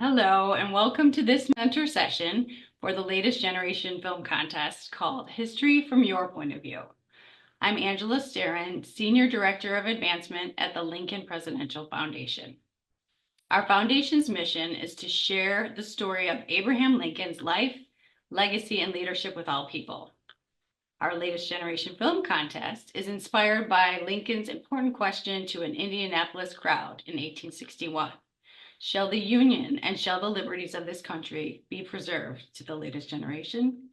Hello, and welcome to this mentor session for the latest generation film contest called History from Your Point of View. I'm Angela Starin, Senior Director of Advancement at the Lincoln Presidential Foundation. Our foundation's mission is to share the story of Abraham Lincoln's life, legacy, and leadership with all people. Our latest generation film contest is inspired by Lincoln's important question to an Indianapolis crowd in 1861. Shall the Union and shall the liberties of this country be preserved to the latest generation?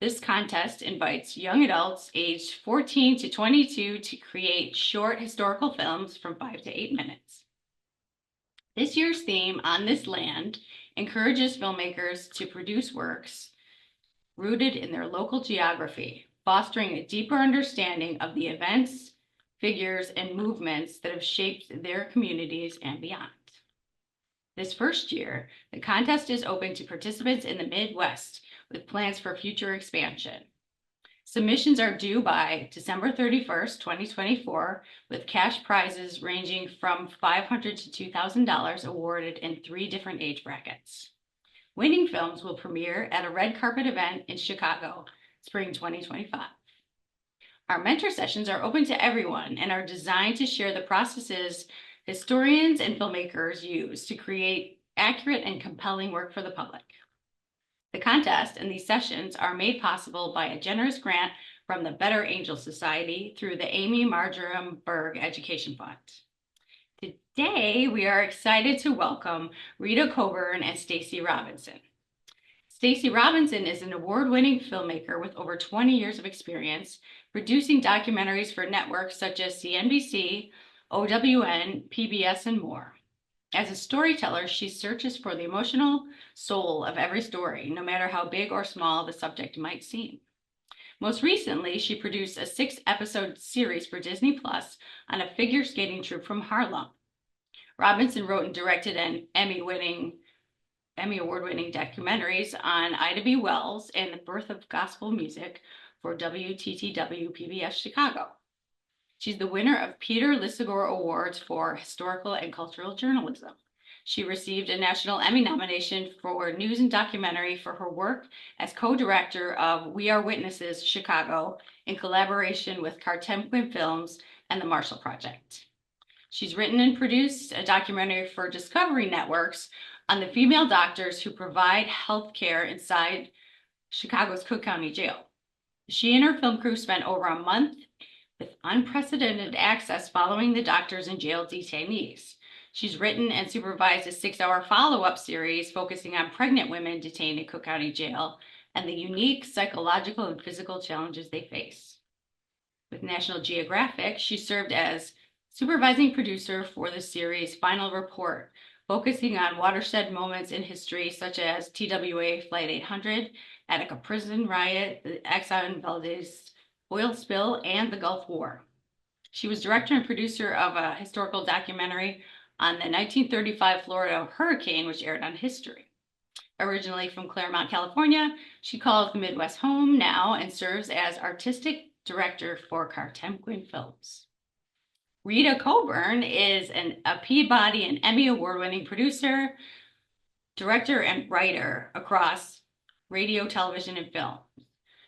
This contest invites young adults aged 14 to 22 to create short historical films from 5 to 8 minutes. This year's theme, On This Land, encourages filmmakers to produce works rooted in their local geography, fostering a deeper understanding of the events, figures, and movements that have shaped their communities and beyond. This first year, the contest is open to participants in the Midwest with plans for future expansion. Submissions are due by December 31st, 2024, with cash prizes ranging from $500 to $2,000 awarded in 3 different age brackets. Winning films will premiere at a red carpet event in Chicago, spring 2025. Our mentor sessions are open to everyone and are designed to share the processes historians and filmmakers use to create accurate and compelling work for the public. The contest and these sessions are made possible by a generous grant from the Better Angel Society through the Amy Marjoram Berg Education Fund. Today, we are excited to welcome Rita Coburn and Stacy Robinson. Stacy Robinson is an award-winning filmmaker with over 20 years of experience producing documentaries for networks such as CNBC, OWN, PBS, and more. As a storyteller, she searches for the emotional soul of every story, no matter how big or small the subject might seem. Most recently, she produced a 6-episode series for Disney Plus on a figure skating troupe from Harlem. Robinson wrote and directed an Emmy Award-winning documentaries on Ida B. Wells and the birth of gospel music for WTTW PBS Chicago. She's the winner of Peter Lisagor Awards for Historical and Cultural Journalism. She received a National Emmy nomination for News and Documentary for her work as co-director of We Are Witnesses Chicago in collaboration with Cartemquin Films and the Marshall Project. She's written and produced a documentary for Discovery Networks on the female doctors who provide health care inside Chicago's Cook County Jail. She and her film crew spent over a month with unprecedented access following the doctors and jail detainees. She's written and supervised a 6-hour follow-up series focusing on pregnant women detained in Cook County Jail and the unique psychological and physical challenges they face. With National Geographic, she served as supervising producer for the series Final Report, focusing on watershed moments in history such as TWA Flight 800, Attica Prison Riot, the Exxon Valdez oil spill, and the Gulf War. She was director and producer of a historical documentary on the 1935 Florida hurricane, which aired on History. Originally from Claremont, California, she calls the Midwest home now and serves as artistic director for Cartemquin Films. Rita Coburn is a Peabody and Emmy Award-winning producer, director, and writer across radio, television, and film.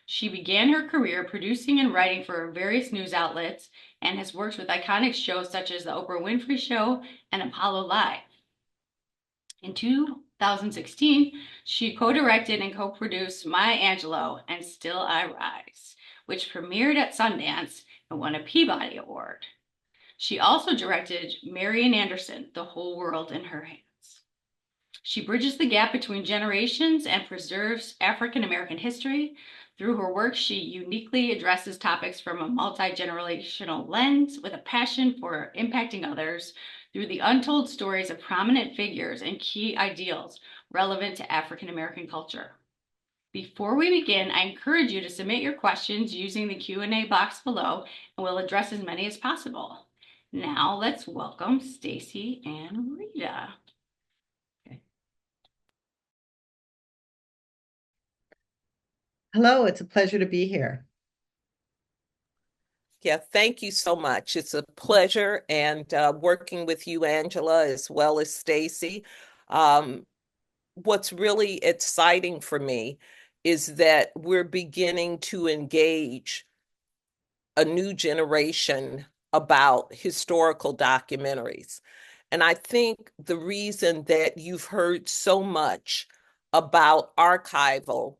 She began her career producing and writing for various news outlets and has worked with iconic shows such as The Oprah Winfrey Show and Apollo Live. In 2016, she co-directed and co-produced Maya Angelou and Still I Rise, which premiered at Sundance and won a Peabody Award. She also directed Marian Anderson, The Whole World in Her Hands. She bridges the gap between generations and preserves African American history. Through her work, she uniquely addresses topics from a multi-generational lens with a passion for impacting others through the untold stories of prominent figures and key ideals relevant to African American culture. Before we begin, I encourage you to submit your questions using the Q&A box below, and we'll address as many as possible. Now let's welcome Stacy and Rita. Hello, it's a pleasure to be here. Yeah, thank you so much. It's a pleasure, and working with you, Angela, as well as Stacy. What's really exciting for me is that we're beginning to engage a new generation about historical documentaries. And I think the reason that you've heard so much about archival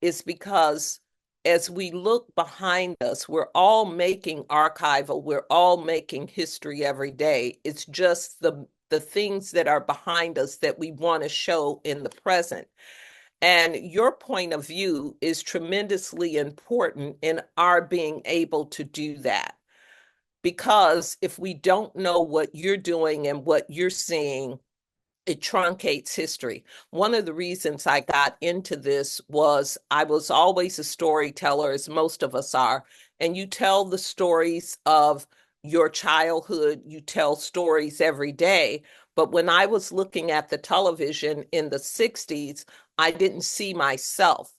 is because as we look behind us, we're all making archival, we're all making history every day. It's just the things that are behind us that we want to show in the present. And your point of view is tremendously important in our being able to do that. Because if we don't know what you're doing and what you're seeing, it truncates history. One of the reasons I got into this was I was always a storyteller, as most of us are, and you tell the stories of your childhood, you tell stories every day. But when I was looking at the television in the 60s, I didn't see myself.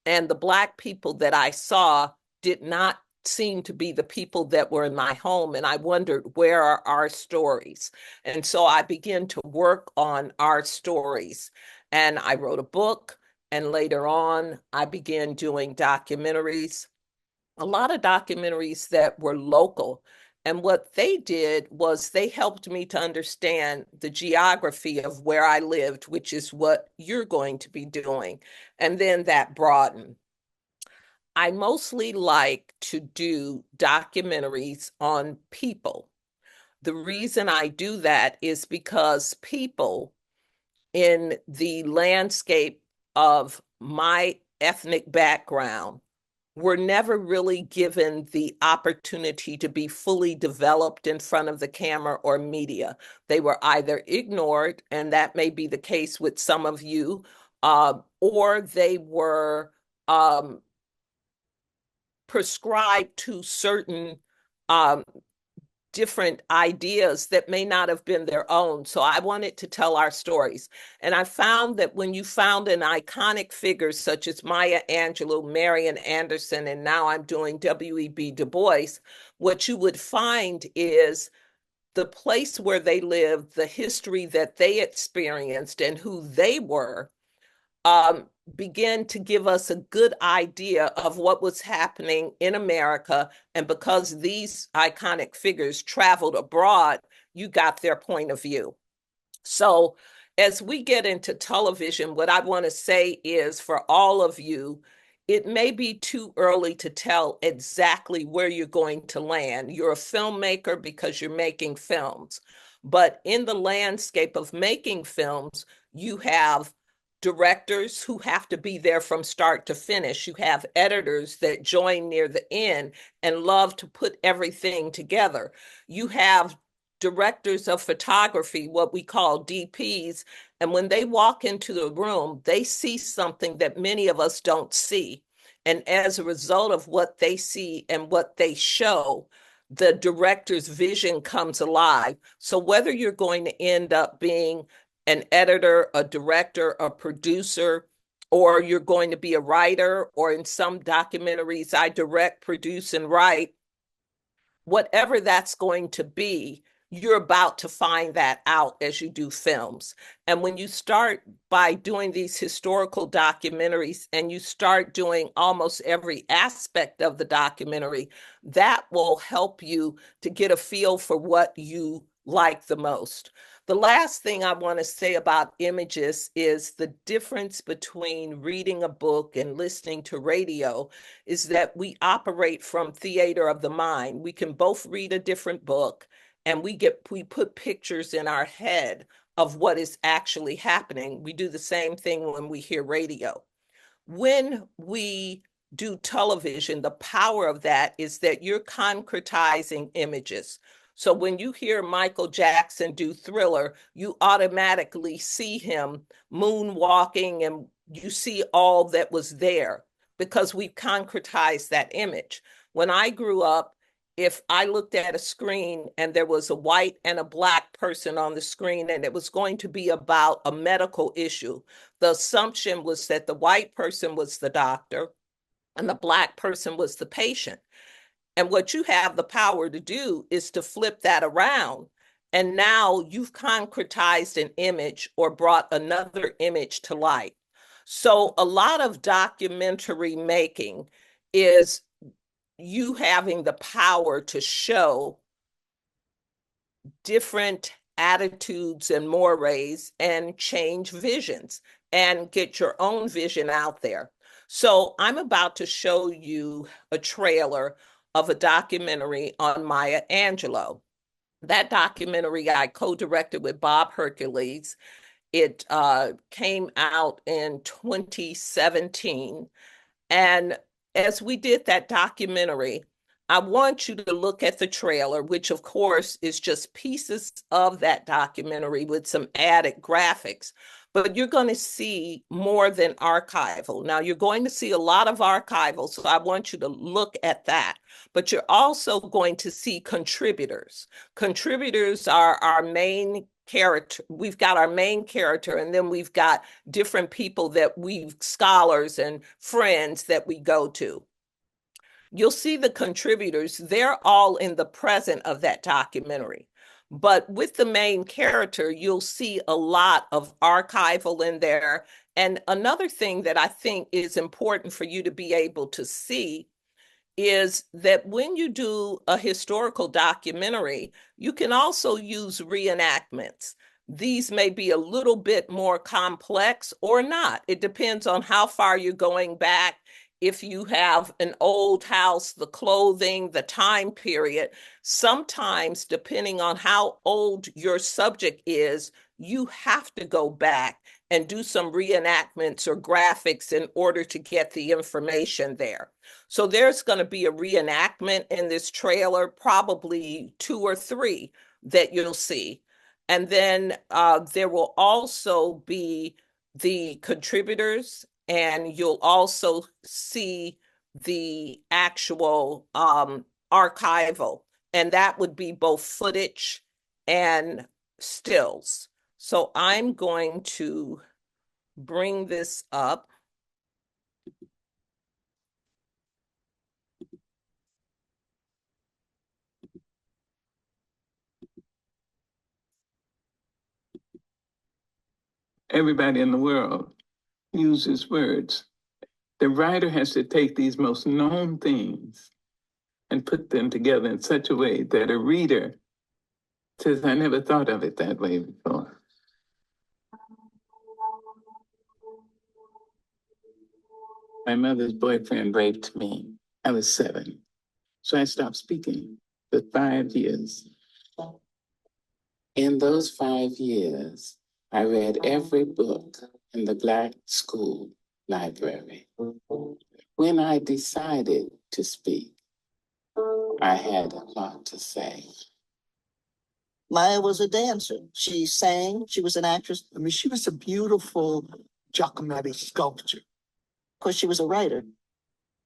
And the Black people that I saw did not seem to be the people that were in my home. And I wondered, where are our stories? And so I began to work on our stories. And I wrote a book. And later on, I began doing documentaries, a lot of documentaries that were local. And what they did was they helped me to understand the geography of where I lived, which is what you're going to be doing. And then that broadened. I mostly like to do documentaries on people. The reason I do that is because people in the landscape of my ethnic background were never really given the opportunity to be fully developed in front of the camera or media. They were either ignored, and that may be the case with some of you, or they were prescribed to certain um, different ideas that may not have been their own. So I wanted to tell our stories. And I found that when you found an iconic figure such as Maya Angelou, Marian Anderson, and now I'm doing W.E.B. Du Bois, what you would find is the place where they lived, the history that they experienced, and who they were um, began to give us a good idea of what was happening in America. And because these iconic figures traveled abroad, you got their point of view. So, as we get into television, what I want to say is for all of you, it may be too early to tell exactly where you're going to land. You're a filmmaker because you're making films. But in the landscape of making films, you have directors who have to be there from start to finish. You have editors that join near the end and love to put everything together. You have directors of photography, what we call DPs. And when they walk into the room, they see something that many of us don't see. And as a result of what they see and what they show, the director's vision comes alive. So whether you're going to end up being an editor, a director, a producer, or you're going to be a writer, or in some documentaries, I direct, produce, and write, whatever that's going to be, you're about to find that out as you do films. And when you start by doing these historical documentaries and you start doing almost every aspect of the documentary, that will help you to get a feel for what you like the most. The last thing I want to say about images is the difference between reading a book and listening to radio is that we operate from theater of the mind. We can both read a different book and we put pictures in our head of what is actually happening. We do the same thing when we hear radio. When we do television, the power of that is that you're concretizing images. So when you hear Michael Jackson do Thriller, you automatically see him moonwalking and you see all that was there because we've concretized that image. When I grew up, if I looked at a screen and there was a white and a black person on the screen and it was going to be about a medical issue, the assumption was that the white person was the doctor and the black person was the patient. And what you have the power to do is to flip that around And now you've concretized an image or brought another image to light. So a lot of documentary making is you having the power to show different attitudes and mores and change visions and get your own vision out there. So I'm about to show you a trailer of a documentary on Maya Angelou. That documentary I co-directed with Bob Hercules. It came out in 2017. And as we did that documentary, I want you to look at the trailer, which of course is just pieces of that documentary with some added graphics. But you're going to see more than archival. Now, you're going to see a lot of archival, so I want you to look at that. But you're also going to see contributors. Contributors are our main character. We've got our main character, and then we've got different people that scholars and friends that we go to. You'll see the contributors, they're all in the present of that documentary. But with the main character, you'll see a lot of archival in there. And another thing that I think is important for you to be able to see is that when you do a historical documentary, you can also use reenactments. These may be a little bit more complex or not. It depends on how far you're going back. If you have an old house, the clothing, the time period, sometimes depending on how old your subject is, you have to go back and do some reenactments or graphics in order to get the information there. So there's going to be a reenactment in this trailer, probably 2 or 3 that you'll see. And then there will also be the contributors, and you'll also see the actual archival. And that would be both footage and stills. So I'm going to bring this up. Everybody in the world uses words. The writer has to take these most known things and put them together in such a way that a reader says, I never thought of it that way before. My mother's boyfriend raped me. I was 7. So I stopped speaking for 5 years. In those 5 years, I read every book in the Black school library. When I decided to speak, I had a lot to say. Maya was a dancer. She sang, she was an actress. I mean, she was a beautiful Giacometti sculpture. Of course, she was a writer.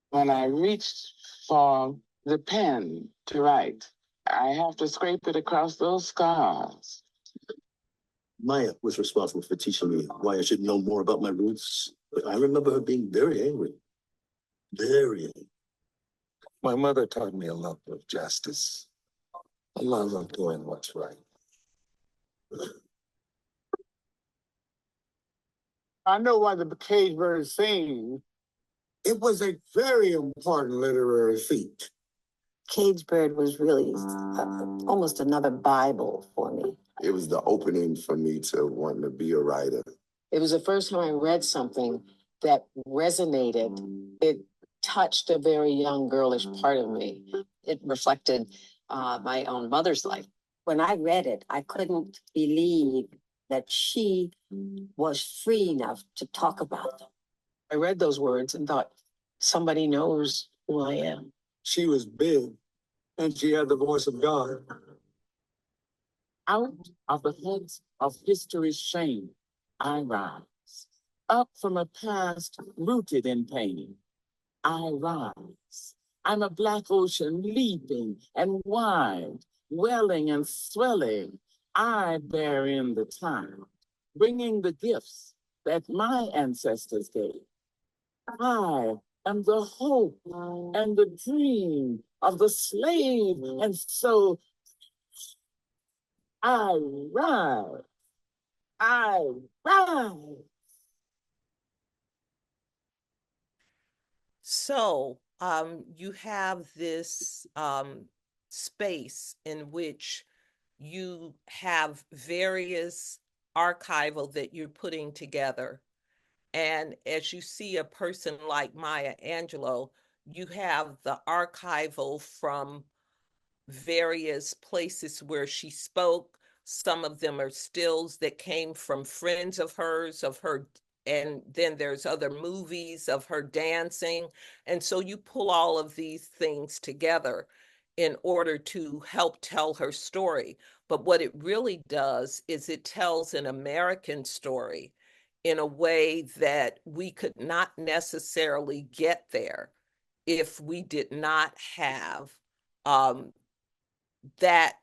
When I reached for the pen to write, I have to scrape it across those scars. Maya was responsible for teaching me why I should know more about my roots. But I remember her being very angry. Very angry. My mother taught me a love of justice, a love of doing what's right. I know why the cage bird sings. It was a very important literary feat. Cage Bird was really almost another Bible for me. It was the opening for me to wanting to be a writer. It was the first time I read something that resonated. It touched a very young girlish part of me. It reflected my own mother's life. When I read it, I couldn't believe that she was free enough to talk about them. I read those words and thought, somebody knows who I am. She was big, and she had the voice of God. Out of the heads of history's shame, I rise. Up from a past rooted in pain, I rise. I'm a black ocean leaping and wide, welling and swelling. I bear in the time, bringing the gifts that my ancestors gave. I am the hope and the dream of the slave, and so I rise. I rise. So you have this space in which you have various archival that you're putting together. And as you see a person like Maya Angelou, you have the archival from various places where she spoke. Some of them are stills that came from friends of hers, of her, and then there's other movies of her dancing. And so you pull all of these things together in order to help tell her story. But what it really does is it tells an American story in a way that we could not necessarily get there if we did not have um, that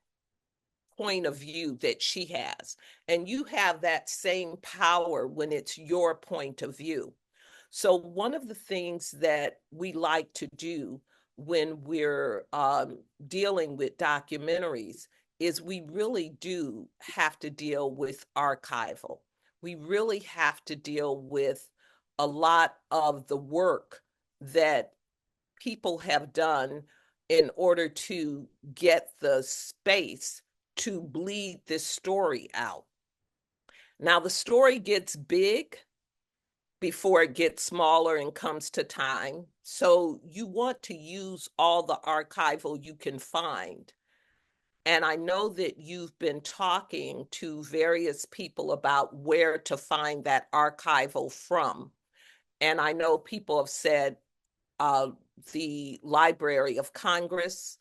point of view that she has. And you have that same power when it's your point of view. So, one of the things that we like to do when we're dealing with documentaries is we really do have to deal with archival. We really have to deal with a lot of the work that people have done in order to get the space to bleed this story out. Now, the story gets big before it gets smaller and comes to time. So you want to use all the archival you can find. And I know that you've been talking to various people about where to find that archival from. And I know people have said the Library of Congress.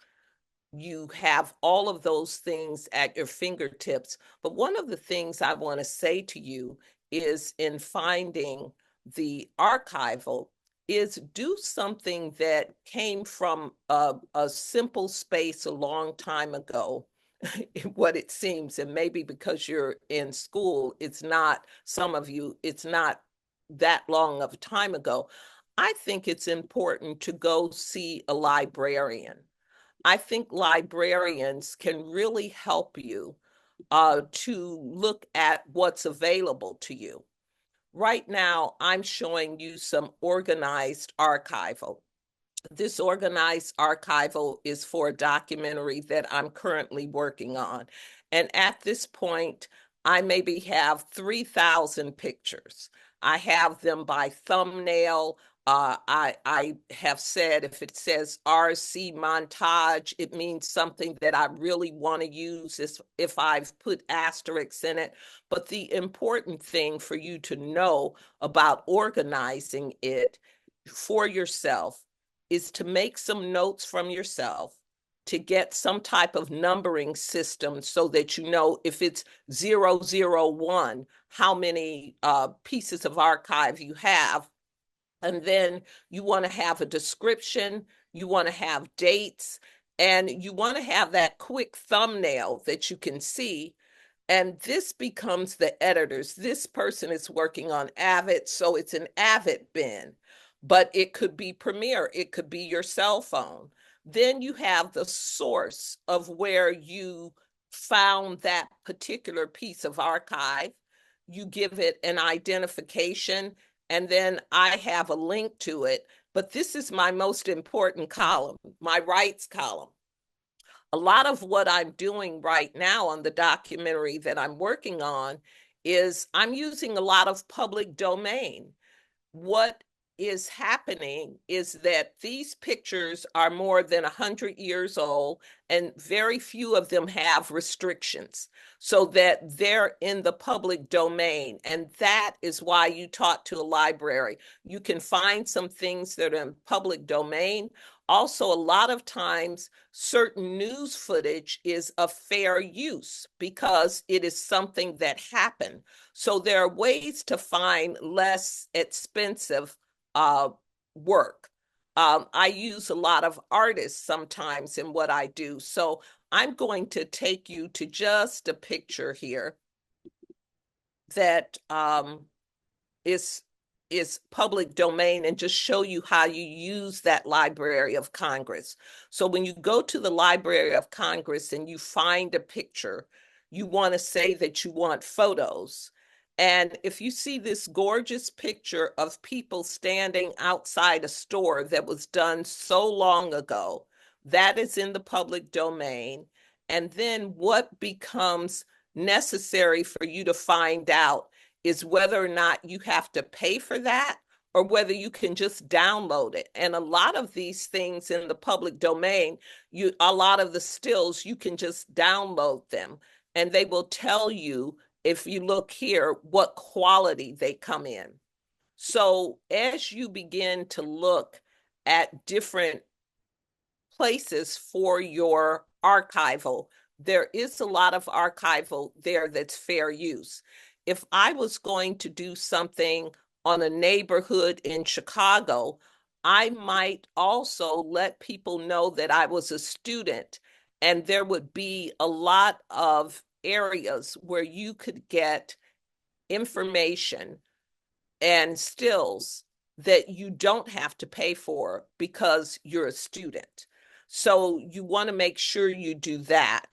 You have all of those things at your fingertips. But one of the things I want to say to you is in finding the archival is do something that came from a simple space a long time ago, what it seems, and maybe because you're in school, it's not, some of you, it's not that long of a time ago. I think it's important to go see a librarian. I think librarians can really help you to look at what's available to you. Right now, I'm showing you some organized archival. This organized archival is for a documentary that I'm currently working on. And at this point, I maybe have 3,000 pictures. I have them by thumbnail. I have said if it says RC montage, it means something that I really want to use if I've put asterisks in it. But the important thing for you to know about organizing it for yourself is to make some notes from yourself, to get some type of numbering system so that you know if it's 001, how many pieces of archive you have. And then you want to have a description, you want to have dates, and you want to have that quick thumbnail that you can see. And this becomes the editors. This person is working on Avid, so it's an Avid bin, but it could be Premiere, it could be your cell phone. Then you have the source of where you found that particular piece of archive. You give it an identification, and then I have a link to it. But this is my most important column, my rights column. A lot of what I'm doing right now on the documentary that I'm working on is I'm using a lot of public domain. What is happening is that these pictures are more than 100 years old, and very few of them have restrictions, so that they're in the public domain. And that is why you talk to a library. You can find some things that are in public domain. Also, a lot of times, certain news footage is a fair use because it is something that happened. So there are ways to find less expensive work. I use a lot of artists sometimes in what I do. So I'm going to take you to just a picture here that is public domain and just show you how you use that Library of Congress. So when you go to the Library of Congress and you find a picture, you want to say that you want photos. And if you see this gorgeous picture of people standing outside a store that was done so long ago, that is in the public domain. And then what becomes necessary for you to find out is whether or not you have to pay for that or whether you can just download it. And a lot of these things in the public domain, a lot of the stills, you can just download them and they will tell you, if you look here, what quality they come in. So as you begin to look at different places for your archival, there is a lot of archival there that's fair use. If I was going to do something on a neighborhood in Chicago, I might also let people know that I was a student, and there would be a lot of areas where you could get information and stills that you don't have to pay for because you're a student. So you want to make sure you do that.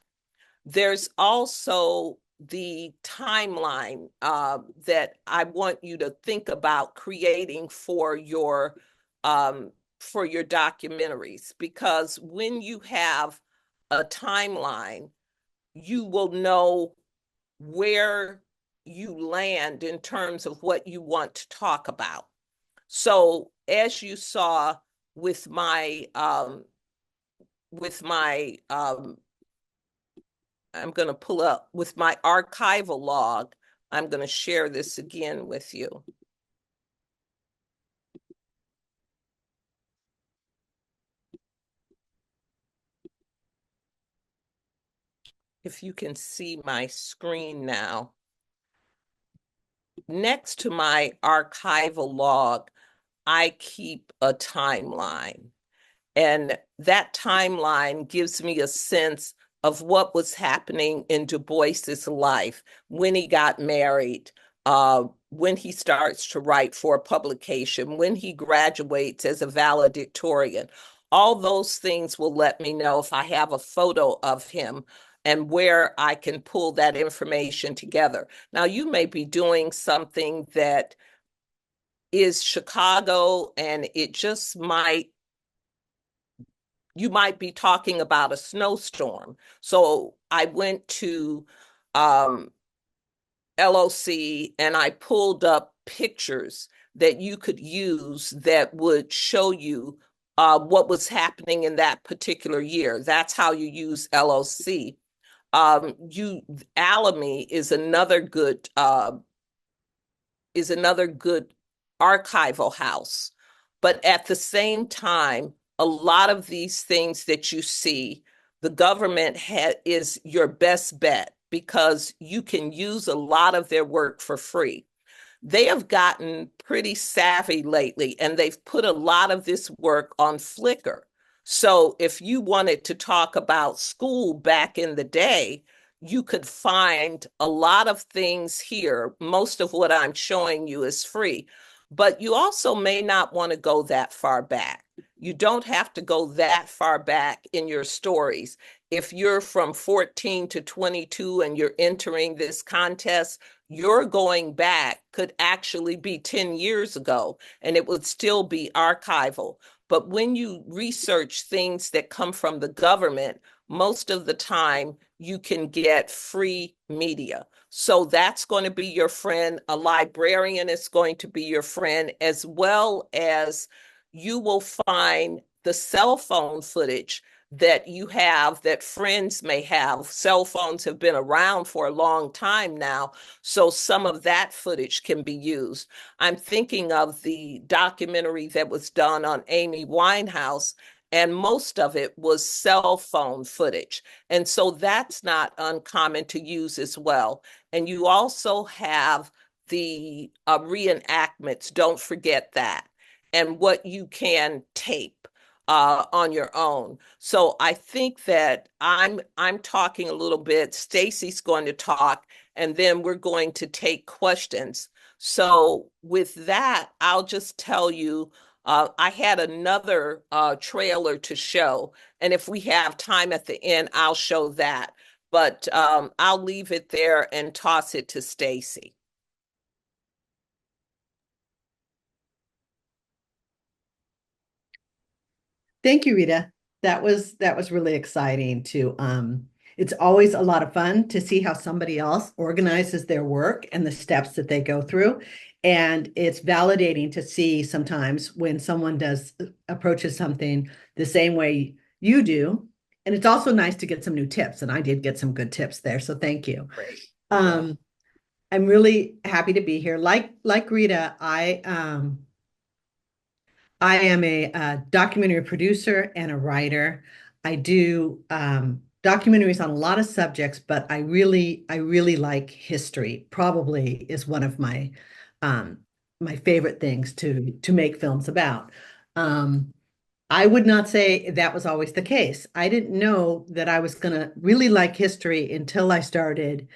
There's also the timeline that I want you to think about creating for your documentaries, because when you have a timeline, you will know where you land in terms of what you want to talk about. So as you saw with my I'm going to pull up with my archival log. I'm going to share this again with you. If you can see my screen now. Next to my archival log, I keep a timeline. And that timeline gives me a sense of what was happening in Du Bois's life when he got married, when he starts to write for a publication, when he graduates as a valedictorian. All those things will let me know if I have a photo of him and where I can pull that information together. Now, you may be doing something that is Chicago, and it just you might be talking about a snowstorm. So I went to LOC and I pulled up pictures that you could use that would show you what was happening in that particular year. That's how you use LOC. Alamy is another good archival house. But at the same time, a lot of these things that you see, the government is your best bet because you can use a lot of their work for free. They have gotten pretty savvy lately, and they've put a lot of this work on Flickr. So if you wanted to talk about school back in the day, you could find a lot of things here. Most of what I'm showing you is free, but you also may not want to go that far back. You don't have to go that far back in your stories. If you're from 14 to 22 and you're entering this contest, your going back could actually be 10 years ago, and it would still be archival. But when you research things that come from the government, most of the time you can get free media. So that's going to be your friend. A librarian is going to be your friend, as well as you will find the cell phone footage that you have that friends may have. Cell phones have been around for a long time now, so some of that footage can be used. I'm thinking of the documentary that was done on Amy Winehouse, and most of it was cell phone footage. And so that's not uncommon to use as well. And you also have the reenactments, don't forget that, and what you can tape on your own. So I think that I'm talking a little bit. Stacy's going to talk, and then we're going to take questions. So with that, I'll just tell you, I had another trailer to show, and if we have time at the end, I'll show that. but I'll leave it there and toss it to Stacy. Thank you, Rita. That was really exciting to it's always a lot of fun to see how somebody else organizes their work and the steps that they go through. And it's validating to see sometimes when someone approaches something the same way you do. And it's also nice to get some new tips. And I did get some good tips there. So thank you. Great. I'm really happy to be here. Like Rita, I am a documentary producer and a writer. I do documentaries on a lot of subjects, but I really like history. Probably is one of my favorite things to make films about. I would not say that was always the case. I didn't know that I was going to really like history until I started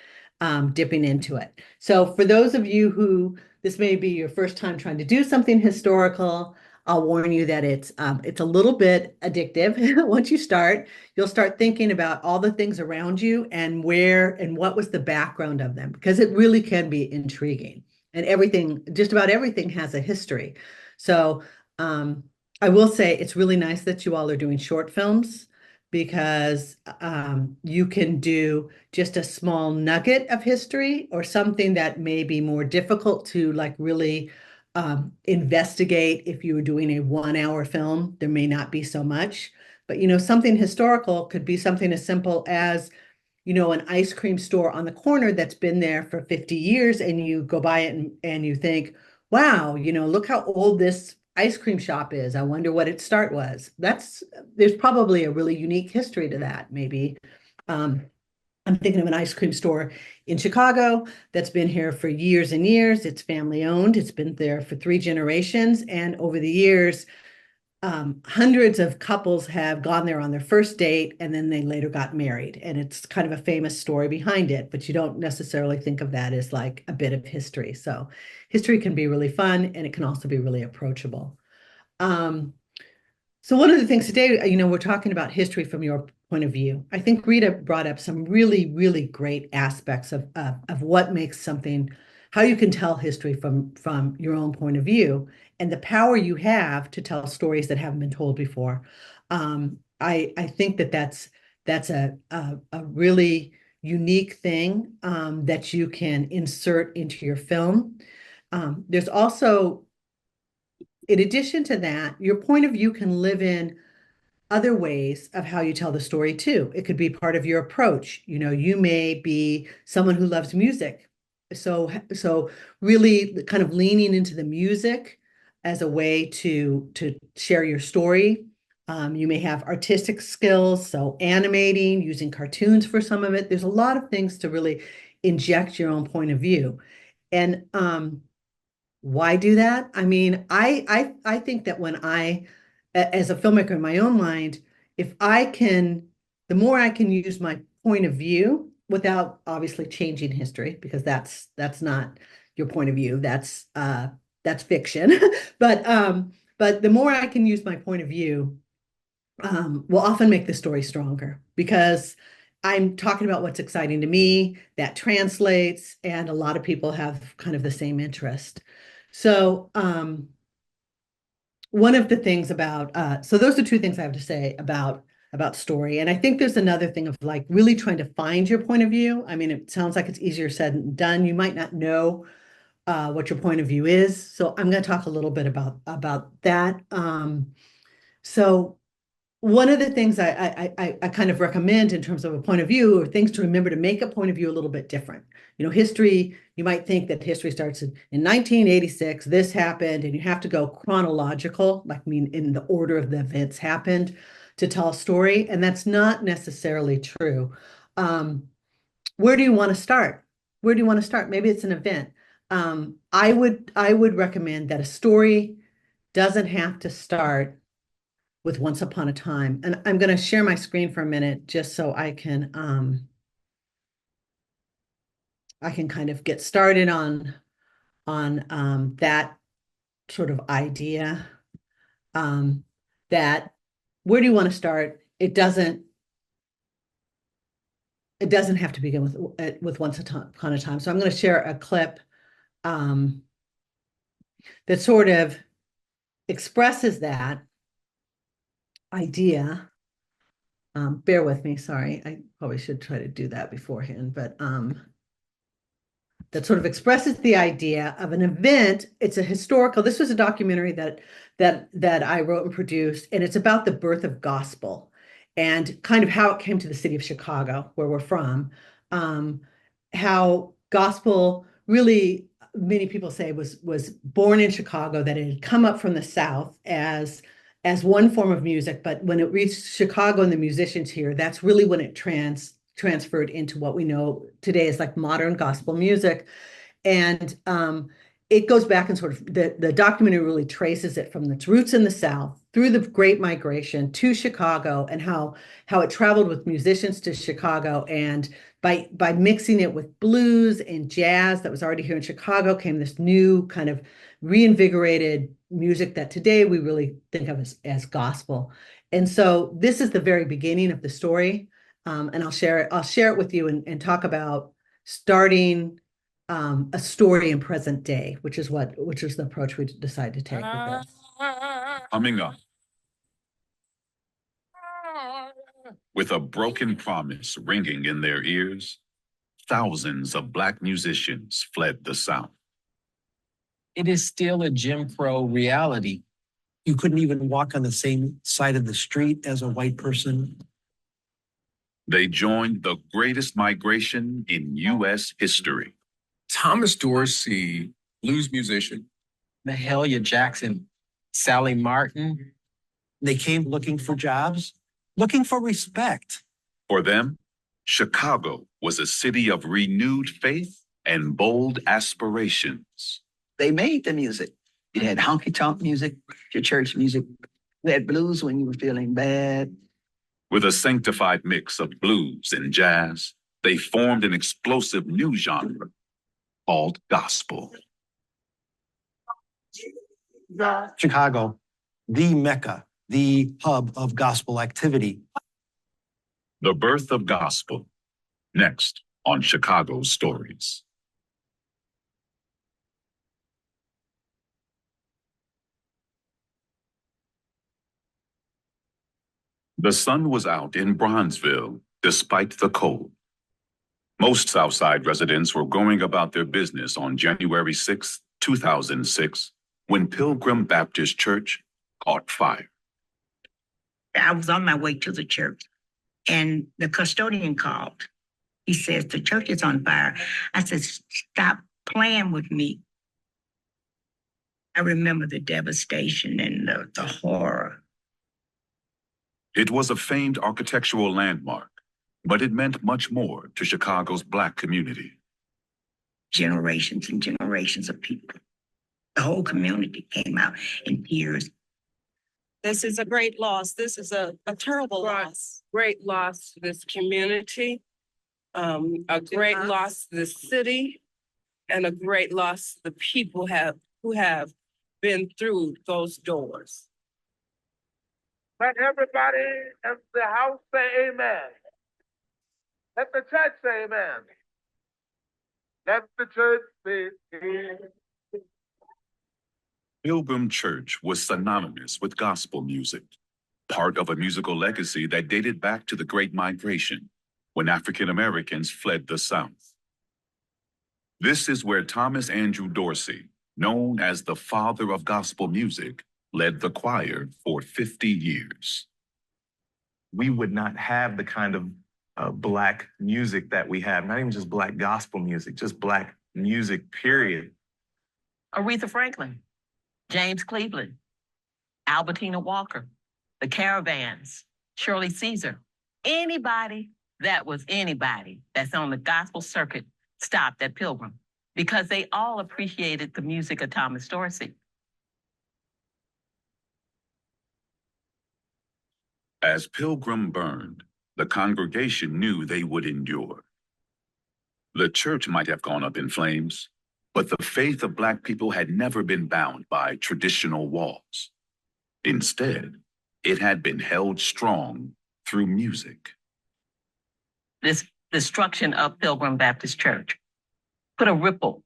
dipping into it. So for those of you who this may be your first time trying to do something historical, I'll warn you that it's a little bit addictive. Once you start, you'll start thinking about all the things around you and where and what was the background of them, because it really can be intriguing. And everything, just about everything has a history. So I will say it's really nice that you all are doing short films, because you can do just a small nugget of history or something that may be more difficult to like really investigate. If you were doing a 1 hour film, there may not be so much, but something historical could be something as simple as an ice cream store on the corner that's been there for 50 years, and you go by it and you think, wow, look how old this ice cream shop is. I wonder what its start was. There's probably a really unique history to that, maybe. I'm thinking of an ice cream store in Chicago that's been here for years and years. It's family owned. It's been there for 3 generations. And over the years, hundreds of couples have gone there on their first date, and then they later got married. And it's kind of a famous story behind it, but you don't necessarily think of that as like a bit of history. So history can be really fun, and it can also be really approachable. So one of the things today, we're talking about history from your point of view. I think Rita brought up some really, really great aspects of what makes something, how you can tell history from your own point of view, and the power you have to tell stories that haven't been told before. I think that's a really unique thing that you can insert into your film. There's also, in addition to that, your point of view can live in other ways of how you tell the story too. It could be part of your approach. You may be someone who loves music. So really kind of leaning into the music as a way to share your story. You may have artistic skills, so animating, using cartoons for some of it. There's a lot of things to really inject your own point of view. And why do that? I mean, I think that when as a filmmaker in my own mind, the more I can use my point of view without obviously changing history, because that's not your point of view. That's fiction. But the more I can use my point of view, will often make the story stronger, because I'm talking about what's exciting to me, that translates, and a lot of people have kind of the same interest. So one of the things about, so those are two things I have to say about story. And I think there's another thing of like really trying to find your point of view. I mean, it sounds like it's easier said than done. You might not know what your point of view is. So I'm going to talk a little bit about that. So one of the things I kind of recommend in terms of a point of view, or things to remember to make a point of view a little bit different. History, you might think that history starts in 1986, this happened, and you have to go chronological, like in the order of the events happened to tell a story. And that's not necessarily true. Where do you want to start? Where do you want to start? Maybe it's an event. I would recommend that a story doesn't have to start with once upon a time. And I'm going to share my screen for a minute just so I can kind of get started on that sort of idea, that where do you want to start? It doesn't it doesn't have to begin with Once Upon a Time. So I'm going to share a clip that sort of expresses that idea. Bear with me, sorry. I probably should try to do that beforehand, but that sort of expresses the idea of an event. It's a historical, this was a documentary that I wrote and produced, and it's about the birth of gospel and kind of how it came to the city of Chicago, where we're from. How gospel really, many people say, was born in Chicago, that it had come up from the South as one form of music, but when it reached Chicago and the musicians here, that's really when it transferred into what we know today as like modern gospel music. And it goes back and sort of, the documentary really traces it from its roots in the South through the Great Migration to Chicago, and how it traveled with musicians to Chicago. And by mixing it with blues and jazz that was already here in Chicago, came this new kind of reinvigorated music that today we really think of as gospel. And so this is the very beginning of the story. And I'll share it with you and talk about starting a story in present day, which is the approach we decided to take with this. Coming up, with a broken promise ringing in their ears, thousands of Black musicians fled the South. It is still a Jim Crow reality. You couldn't even walk on the same side of the street as a white person. They joined the greatest migration in U.S. history. Thomas Dorsey, blues musician. Mahalia Jackson, Sally Martin. They came looking for jobs, looking for respect. For them, Chicago was a city of renewed faith and bold aspirations. They made the music. You had honky-tonk music, your church music. You had blues when you were feeling bad. With a sanctified mix of blues and jazz, they formed an explosive new genre called gospel. Chicago, the Mecca, the hub of gospel activity. The birth of gospel, next on Chicago Stories. The sun was out in Bronzeville despite the cold. Most Southside residents were going about their business on January 6, 2006, when Pilgrim Baptist Church caught fire. I was on my way to the church, and the custodian called. He says, the church is on fire. I said, stop playing with me. I remember the devastation and the horror. It was a famed architectural landmark, but it meant much more to Chicago's Black community. Generations and generations of people. The whole community came out in tears. This is a great loss. This is a terrible loss. Great loss to this community, a great loss to the city, and a great loss to the people who have been through those doors. Let everybody in the house say amen. Let the church say amen. Let the church say amen. Pilgrim Church was synonymous with gospel music, part of a musical legacy that dated back to the Great Migration, when African Americans fled the South. This is where Thomas Andrew Dorsey, known as the father of gospel music, led the choir for 50 years. We would not have the kind of Black music that we have, not even just Black gospel music, just Black music, period. Aretha Franklin, James Cleveland, Albertina Walker, the Caravans, Shirley Caesar, anybody that's on the gospel circuit stopped at Pilgrim because they all appreciated the music of Thomas Dorsey. As Pilgrim burned, the congregation knew they would endure. The church might have gone up in flames, but the faith of Black people had never been bound by traditional walls. Instead, it had been held strong through music. This destruction of Pilgrim Baptist Church. Put a ripple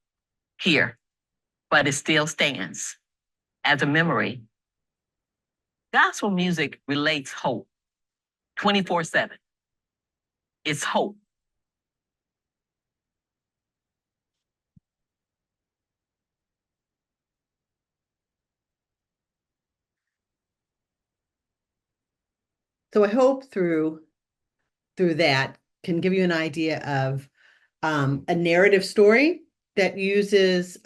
here, but it still stands as a memory. Gospel music relates hope 24/7. It's hope. So I hope through that can give you an idea of a narrative story that uses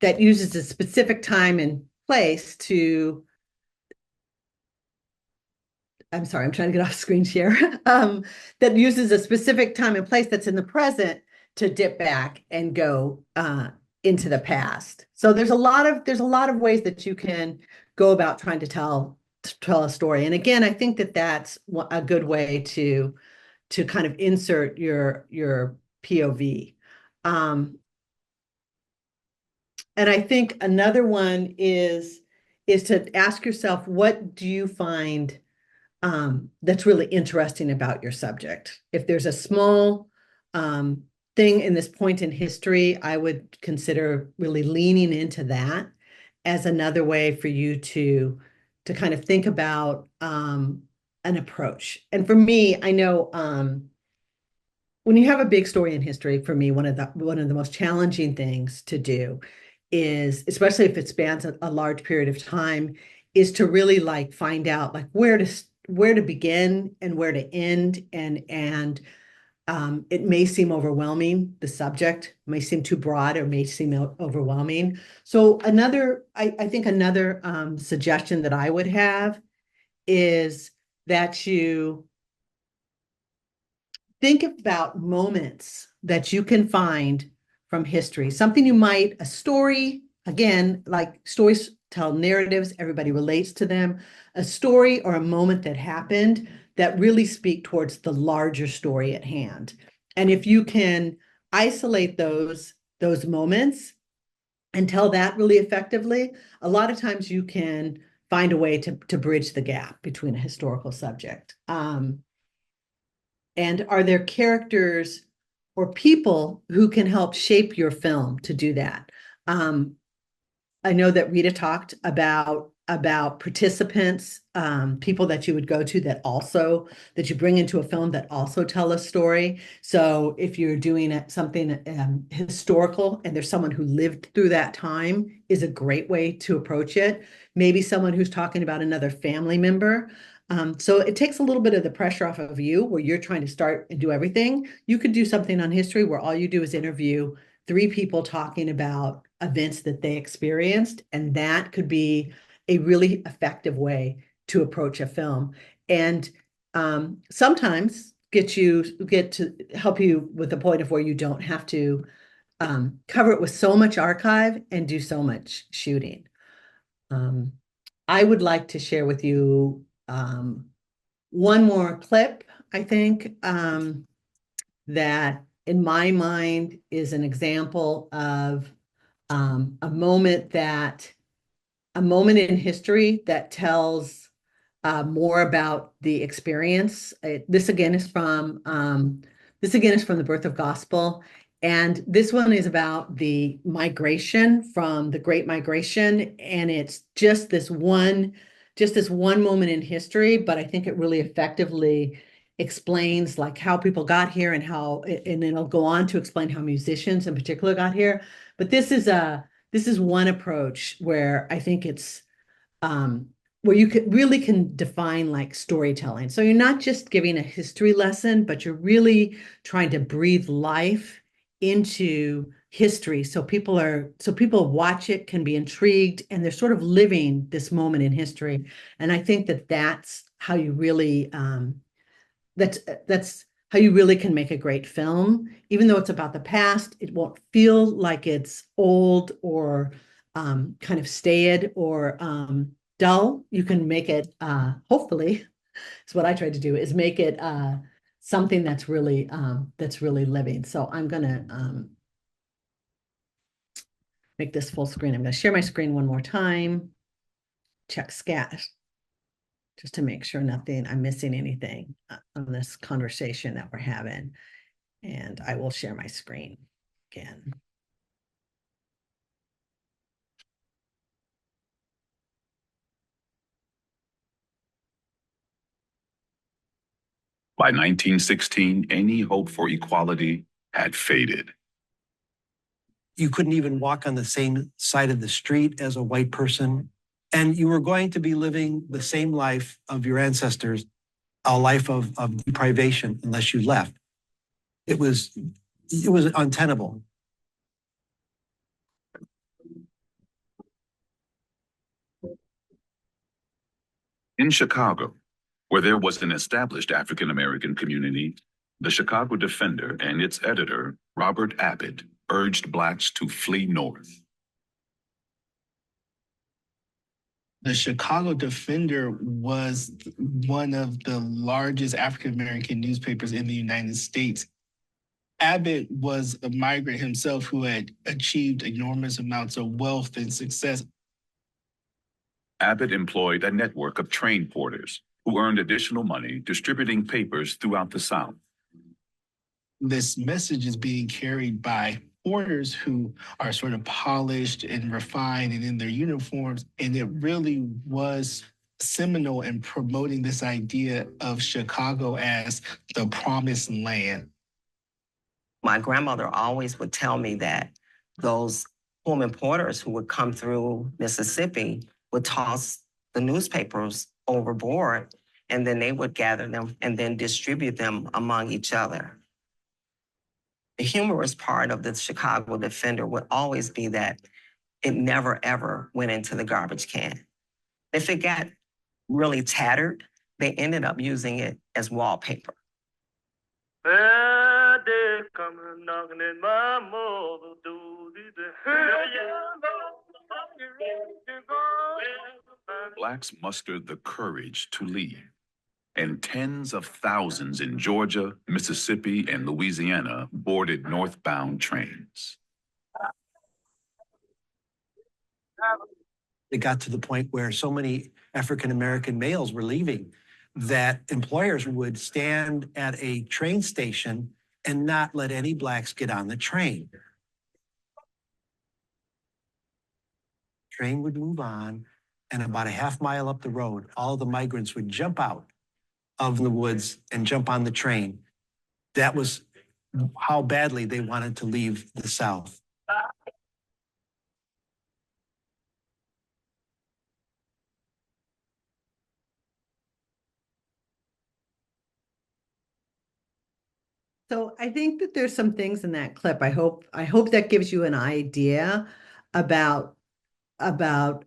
a specific time and place to. I'm sorry, I'm trying to get off screen share. That uses a specific time and place that's in the present to dip back and go into the past. So there's a lot of ways that you can go about trying to tell a story. And again, I think that that's a good way to kind of insert your POV. And I think another one is to ask yourself, what do you find that's really interesting about your subject? If there's a small thing in this point in history, I would consider really leaning into that as another way for you to kind of think about an approach. And for me, I know when you have a big story in history, for me, one of the most challenging things to do is, especially if it spans a large period of time, is to really like find out like where to begin and where to end, and it may seem overwhelming. The subject may seem too broad or may seem overwhelming. So I think another suggestion that I would have is that you think about moments that you can find from history, something a story, again, like stories tell narratives, everybody relates to them, a story or a moment that happened that really speak towards the larger story at hand. And if you can isolate those moments and tell that really effectively, a lot of times you can find a way to bridge the gap between a historical subject. And are there characters or people who can help shape your film to do that? I know that Rita talked about participants, people that you would go to that you bring into a film that also tell a story. So if you're doing something historical and there's someone who lived through that time, is a great way to approach it. Maybe someone who's talking about another family member. So it takes a little bit of the pressure off of you where you're trying to start and do everything. You could do something on history where all you do is interview 3 people talking about events that they experienced, and that could be a really effective way to approach a film. And sometimes get to help you with the point of where you don't have to cover it with so much archive and do so much shooting. I would like to share with you one more clip, I think, that in my mind is an example of a moment in history that tells more about the experience. This again is from the Birth of Gospel, and this one is about the migration from the Great Migration, and it's just this one moment in history, but I think it really effectively explains like how people got here and it'll go on to explain how musicians in particular got here. But this is one approach where I think it's where you can define like storytelling. So you're not just giving a history lesson, but you're really trying to breathe life into history. So people watch it, can be intrigued, and they're sort of living this moment in history. And I think that's how you really that's how you really can make a great film. Even though it's about the past, it won't feel like it's old or kind of staid or dull. You can make it, hopefully, it's what I tried to do, is make it something that's really living. So I'm gonna make this full screen. I'm gonna share my screen one more time. Check scat. just to make sure I'm missing anything on this conversation that we're having. And I will share my screen again. By 1916, any hope for equality had faded. You couldn't even walk on the same side of the street as a white person. And you were going to be living the same life of your ancestors, a life of deprivation, unless you left. It was untenable. In Chicago, where there was an established African-American community, the Chicago Defender and its editor, Robert Abbott, urged Blacks to flee north. The Chicago Defender was one of the largest African-American newspapers in the United States. Abbott was a migrant himself who had achieved enormous amounts of wealth and success. Abbott employed a network of train porters who earned additional money distributing papers throughout the South. This message is being carried by porters who are sort of polished and refined and in their uniforms. And it really was seminal in promoting this idea of Chicago as the promised land. My grandmother always would tell me that those Pullman porters who would come through Mississippi would toss the newspapers overboard, and then they would gather them and then distribute them among each other. The humorous part of the Chicago Defender would always be that it never, ever went into the garbage can. If it got really tattered, they ended up using it as wallpaper. Blacks mustered the courage to leave, and tens of thousands in Georgia, Mississippi, and Louisiana boarded northbound trains. It got to the point where so many African-American males were leaving that employers would stand at a train station and not let any Blacks get on the train. Train would move on, and about a half mile up the road, all the migrants would jump out of the woods and jump on the train. That was how badly they wanted to leave the South. So I think that there's some things in that clip. I hope that gives you an idea about how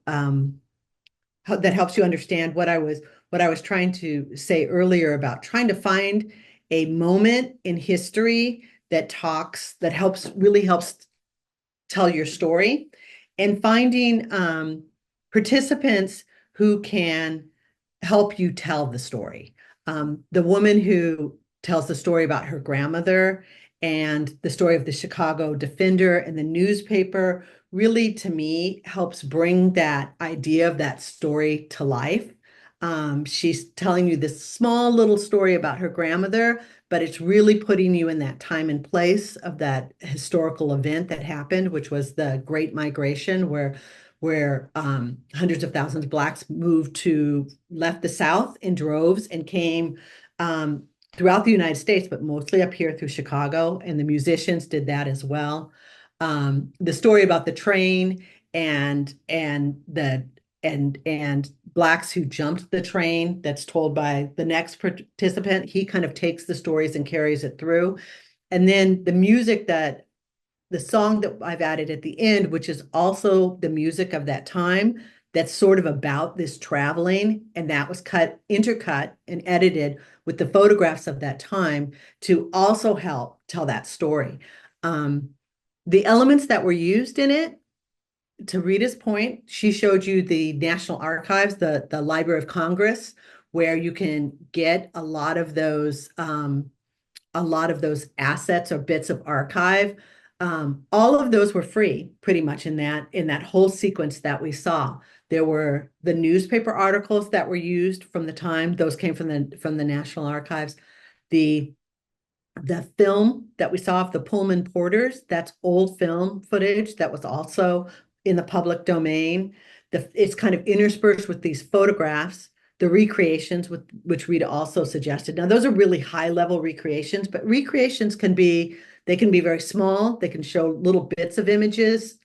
that helps you understand what I was trying to say earlier about trying to find a moment in history that really helps tell your story, and finding participants who can help you tell the story. The woman who tells the story about her grandmother and the story of the Chicago Defender and the newspaper really, to me, helps bring that idea of that story to life. She's telling you this small little story about her grandmother, but it's really putting you in that time and place of that historical event that happened, which was the Great Migration, where hundreds of thousands of Blacks left the South in droves and came throughout the United States, but mostly up here through Chicago, and the musicians did that as well. The story about the train and Blacks who jumped the train, that's told by the next participant. He kind of takes the stories and carries it through. And then the song that I've added at the end, which is also the music of that time, that's sort of about this traveling, and that was intercut and edited with the photographs of that time to also help tell that story. The elements that were used in it, to Rita's point, she showed you the National Archives, the Library of Congress, where you can get a lot of those assets or bits of archive. All of those were free pretty much in that whole sequence that we saw. There were the newspaper articles that were used from the time, those came from the National Archives. The film that we saw of the Pullman Porters, that's old film footage that was also in the public domain. It's kind of interspersed with these photographs, the recreations, which Rita also suggested. Now, those are really high-level recreations, but recreations can be very small. They can show little bits of images,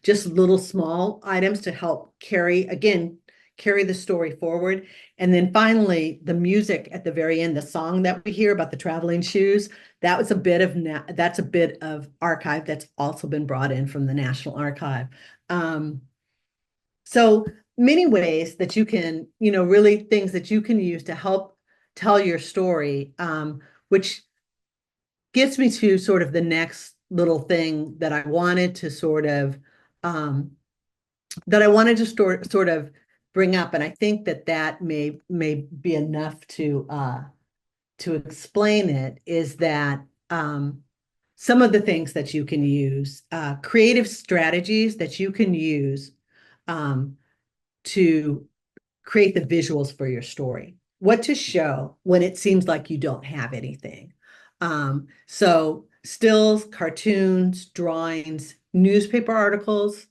just little small items to help carry the story forward. And then finally, the music at the very end, the song that we hear about the traveling shoes, that's a bit of archive that's also been brought in from the National Archive. So many ways that you can, really things that you can use to help tell your story, which gets me to sort of the next little thing that I wanted to sort of bring up, and I think that may be enough to explain it, is that some of the things that you can use, creative strategies that you can use to create the visuals for your story, what to show when it seems like you don't have anything. So stills, cartoons, drawings, newspaper articles,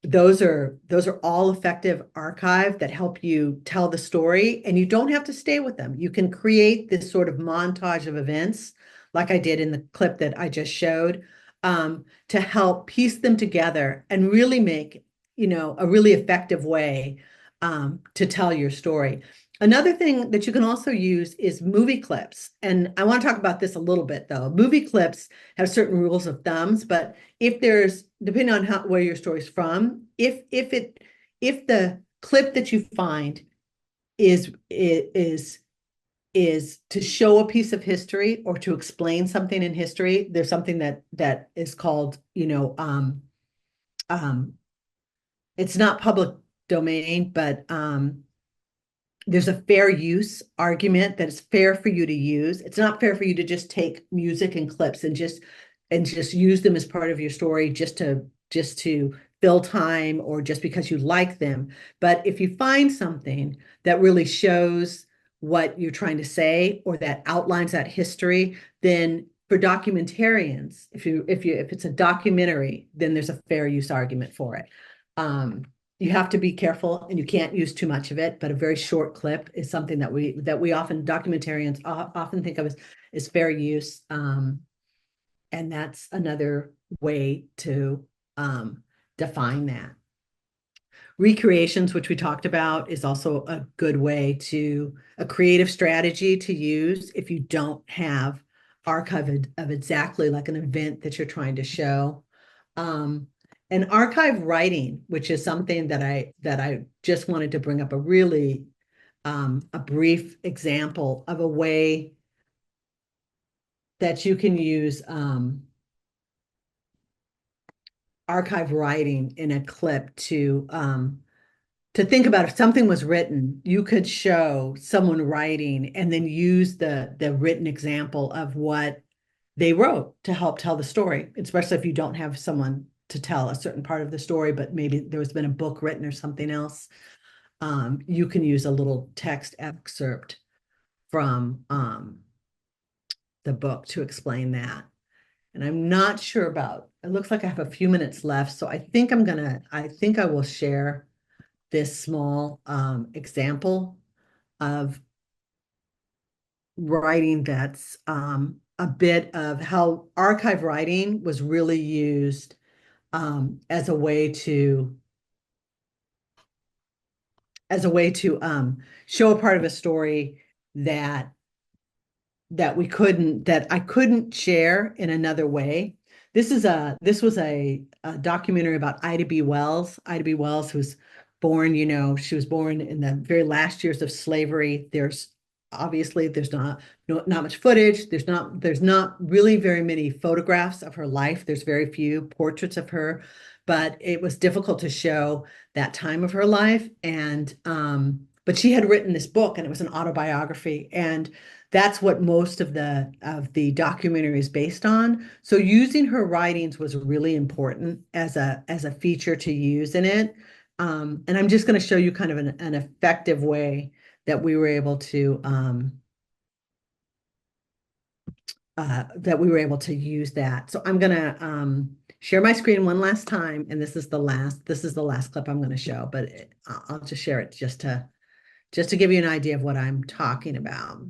those are all effective archive that help you tell the story, and you don't have to stay with them. You can create this sort of montage of events, like I did in the clip that I just showed, to help piece them together and really make, a really effective way to tell your story. Another thing that you can also use is movie clips. And I want to talk about this a little bit, though. Movie clips have certain rules of thumbs, but depending on where your story's from, if the clip that you find is to show a piece of history or to explain something in history, there's something that is called, it's not public domain, but there's a fair use argument that it's fair for you to use. It's not fair for you to just take music and clips and just use them as part of your story just to fill time or just because you like them. But if you find something that really shows what you're trying to say or that outlines that history, then for documentarians, if it's a documentary, then there's a fair use argument for it. You have to be careful and you can't use too much of it, but a very short clip is something that we often, documentarians often think of as fair use. And that's another way to define that. Recreations, which we talked about, is also a good way a creative strategy to use if you don't have archive of exactly like an event that you're trying to show. And archive writing, which is something that I just wanted to bring up a really a brief example of a way that you can use archive writing in a clip to think about. If something was written, you could show someone writing and then use the written example of what they wrote to help tell the story, especially if you don't have someone to tell a certain part of the story, but maybe there's been a book written or something else. You can use a little text excerpt from the book to explain that. And I'm not sure it looks like I have a few minutes left. So I think I will share this small example of writing that's a bit of how archive writing was really used as a way to show a part of a story that I couldn't share in another way. This was a documentary about Ida B. Wells. Ida B. Wells was born, she was born in the very last years of slavery. There's not much footage. There's not really very many photographs of her life. There's very few portraits of her, but it was difficult to show that time of her life. And but she had written this book, and it was an autobiography, and that's what most of the documentary is based on. So using her writings was really important as a feature to use in it. And I'm just going to show you kind of an effective way that we were able to use that. So I'm gonna share my screen one last time, and this is the last clip I'm going to show, but I'll just share it just to give you an idea of what I'm talking about.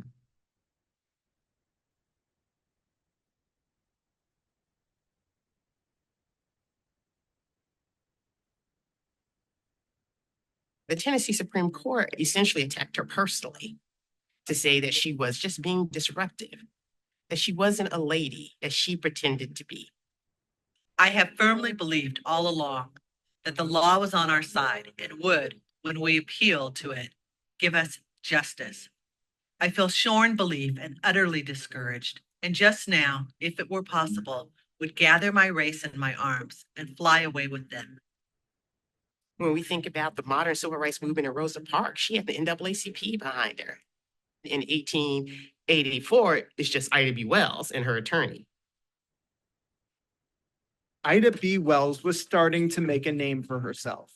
The Tennessee Supreme Court essentially attacked her personally to say that she was just being disruptive, that she wasn't a lady as she pretended to be. I have firmly believed all along that the law was on our side and would, when we appealed to it, give us justice. I feel shorn belief and utterly discouraged, and just now, if it were possible, would gather my race in my arms and fly away with them. When we think about the modern civil rights movement in Rosa Parks, she had the NAACP behind her. In 1884, it's just Ida B. Wells and her attorney. Ida B. Wells was starting to make a name for herself.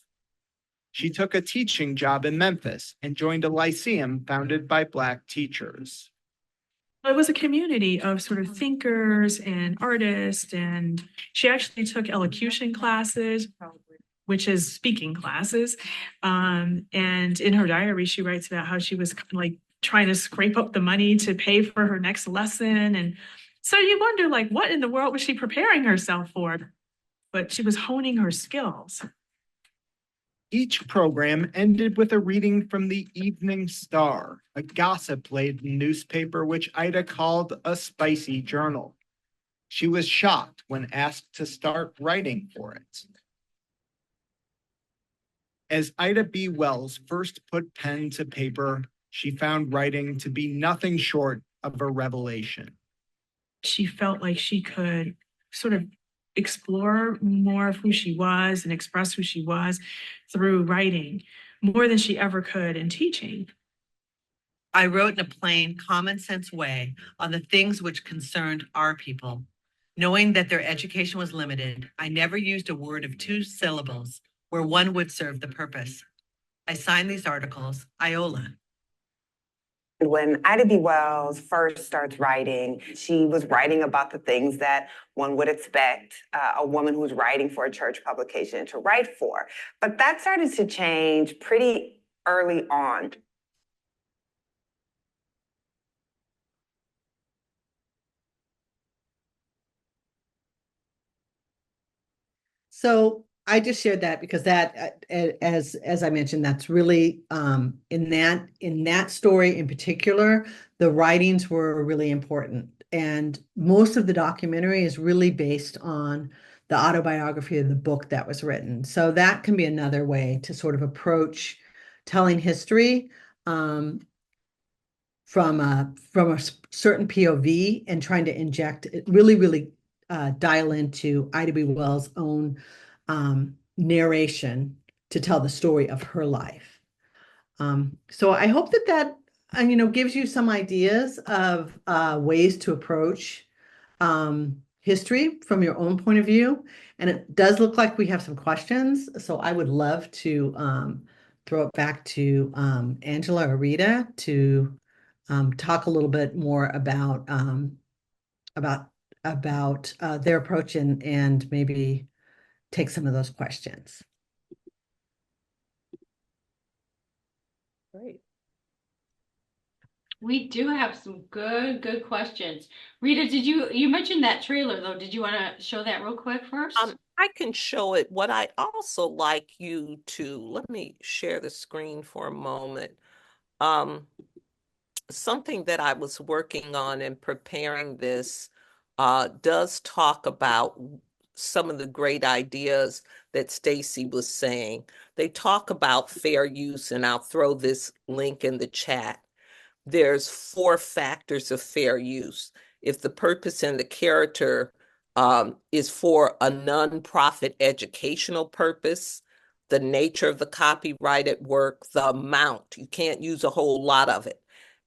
She took a teaching job in Memphis and joined a lyceum founded by Black teachers. It was a community of sort of thinkers and artists, and she actually took elocution classes, which is speaking classes. And in her diary, she writes about how she was like trying to scrape up the money to pay for her next lesson. And so you wonder, like, what in the world was she preparing herself for? But she was honing her skills. Each program ended with a reading from the Evening Star, a gossip-laden newspaper which Ida called a spicy journal. She was shocked when asked to start writing for it. As Ida B. Wells first put pen to paper, she found writing to be nothing short of a revelation. She felt like she could sort of explore more of who she was and express who she was through writing, more than she ever could in teaching. I wrote in a plain, common sense way on the things which concerned our people. Knowing that their education was limited, I never used a word of 2 syllables where one would serve the purpose. I signed these articles, Iola. When Ida B. Wells first starts writing, she was writing about the things that one would expect a woman who's writing for a church publication to write for. But that started to change pretty early on. So I just shared that because that, as I mentioned, that's really in that story in particular, the writings were really important, and most of the documentary is really based on the autobiography of the book that was written. So that can be another way to sort of approach telling history from a certain POV and trying to inject it really dial into Ida B. Wells' own narration to tell the story of her life. So I hope that gives you some ideas of ways to approach history from your own point of view. And it does look like we have some questions. So I would love to throw it back to Angela or Rita to talk a little bit more about their approach and maybe take some of those questions. Great. We do have some good questions. Rita, you mentioned that trailer though. Did you want to show that real quick first? I can show it. What I also like you to, let me share the screen for a moment. Something that I was working on in preparing this does talk about some of the great ideas that Stacy was saying. They talk about fair use, and I'll throw this link in the chat. There's 4 factors of fair use. If the purpose and the character is for a nonprofit educational purpose, the nature of the copyrighted work, the amount, you can't use a whole lot of it,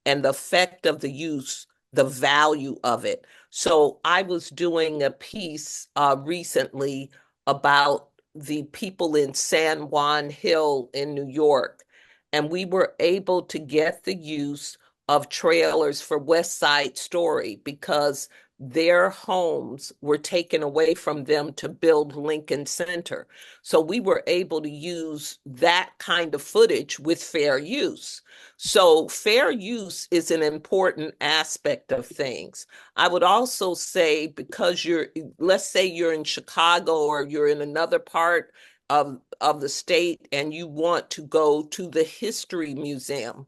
and the effect of the use, the value of it. So I was doing a piece recently about the people in San Juan Hill in New York, and we were able to get the use of trailers for West Side Story because their homes were taken away from them to build Lincoln Center. So we were able to use that kind of footage with fair use. So fair use is an important aspect of things. I would also say, because let's say you're in Chicago or you're in another part of the state and you want to go to the History Museum,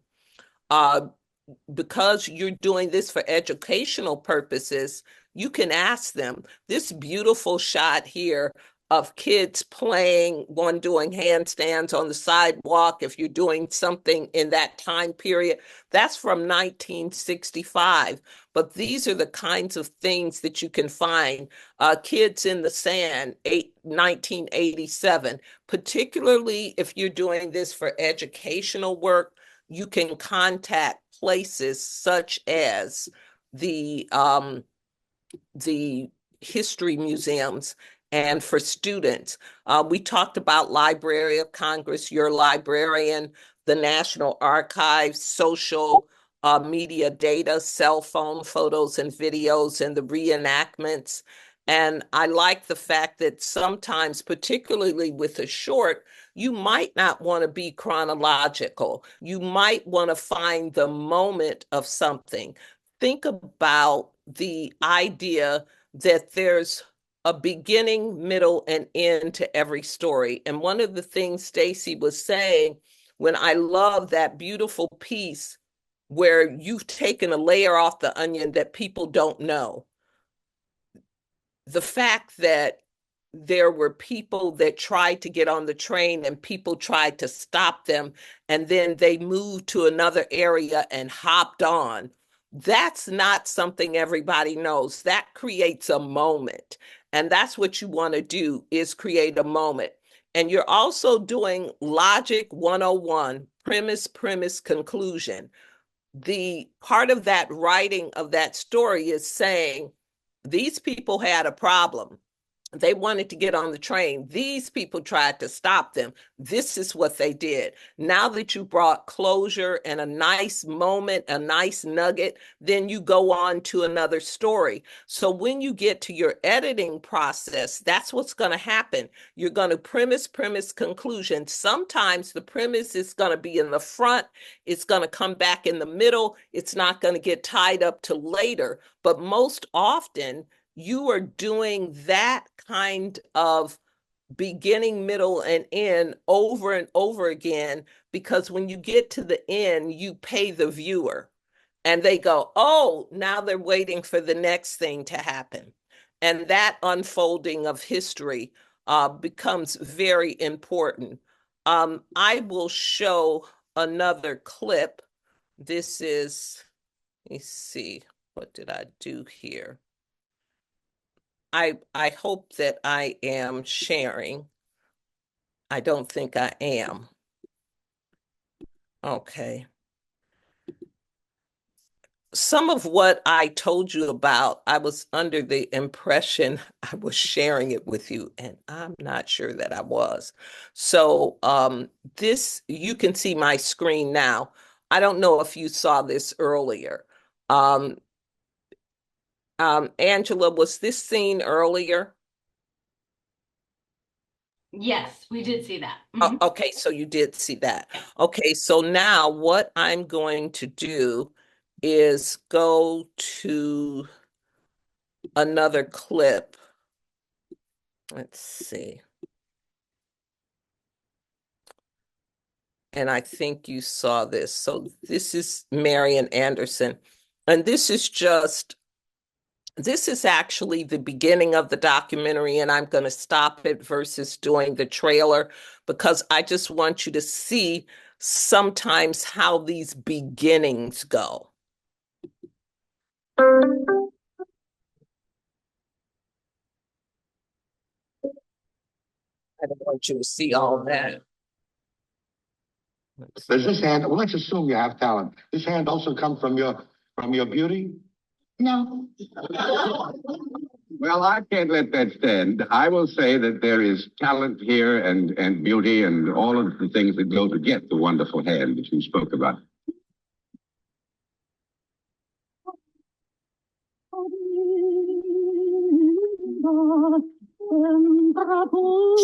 because you're doing this for educational purposes, you can ask them. This beautiful shot here of kids playing, one doing handstands on the sidewalk, if you're doing something in that time period, that's from 1965. But these are the kinds of things that you can find. Kids in the Sand, 1987, particularly if you're doing this for educational work, you can contact places such as the history museums. And for students, we talked about Library of Congress, your librarian, the National Archives, social media data, cell phone photos and videos, and the reenactments. And I like the fact that sometimes, particularly with a short, you might not want to be chronological. You might want to find the moment of something. Think about the idea that there's a beginning, middle, and end to every story. And one of the things Stacy was saying, when I love that beautiful piece where you've taken a layer off the onion that people don't know, the fact that there were people that tried to get on the train and people tried to stop them, and then they moved to another area and hopped on. That's not something everybody knows. That creates a moment. And that's what you want to do, is create a moment. And you're also doing Logic 101, premise, conclusion. The part of that writing of that story is saying, these people had a problem. They wanted to get on the train. These people tried to stop them. This is what they did. Now that you brought closure and a nice moment, a nice nugget, then you go on to another story. So when you get to your editing process, that's what's going to happen. You're going to premise, conclusion. Sometimes the premise is going to be in the front. It's going to come back in the middle. It's not going to get tied up to later. But most often, you are doing that kind of beginning, middle, and end over and over again, because when you get to the end, you pay the viewer and they go, oh, now they're waiting for the next thing to happen. And that unfolding of history becomes very important. I will show another clip. This is, let me see, what did I do here? I hope that I am sharing. I don't think I am. Okay. Some of what I told you about, I was under the impression I was sharing it with you, and I'm not sure that I was. So this, you can see my screen now. I don't know if you saw this earlier. Angela, was this seen earlier? Yes, we did see that. Oh, okay, so you did see that. Okay, so now what I'm going to do is go to another clip. Let's see. And I think you saw this. So this is Marian Anderson. And this is actually the beginning of the documentary, and I'm going to stop it versus doing the trailer, because I just want you to see sometimes how these beginnings go. I don't want you to see all that. Does this hand, well, let's assume you have talent. This hand also come from your beauty? No. Well, I can't let that stand. I will say that there is talent here and beauty and all of the things that go to get the wonderful hand that you spoke about.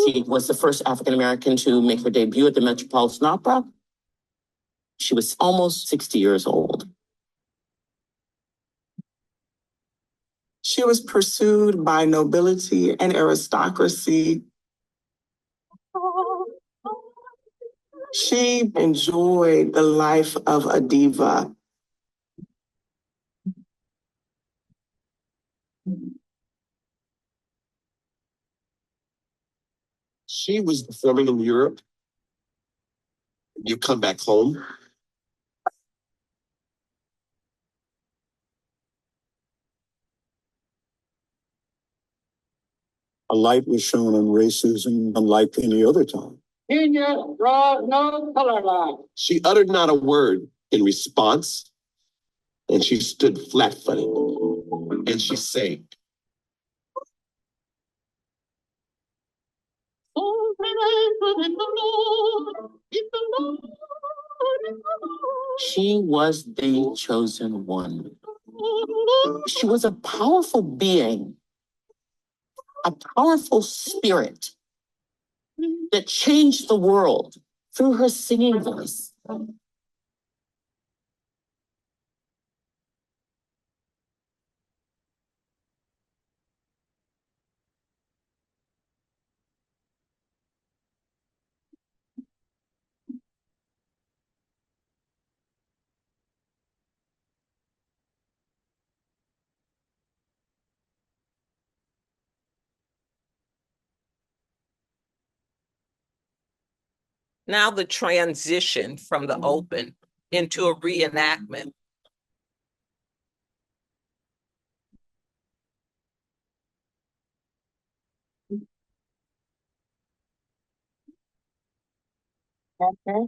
She was the first African American to make her debut at the Metropolitan Opera. She was almost 60 years old. She was pursued by nobility and aristocracy. She enjoyed the life of a diva. She was performing in Europe. You come back home. A light was shown on racism unlike any other time. Genius draws no color line. She uttered not a word in response, and she stood flat-footed, and she sang. She was the chosen one. She was a powerful being, a powerful spirit that changed the world through her singing voice. Now the transition from the open into a reenactment.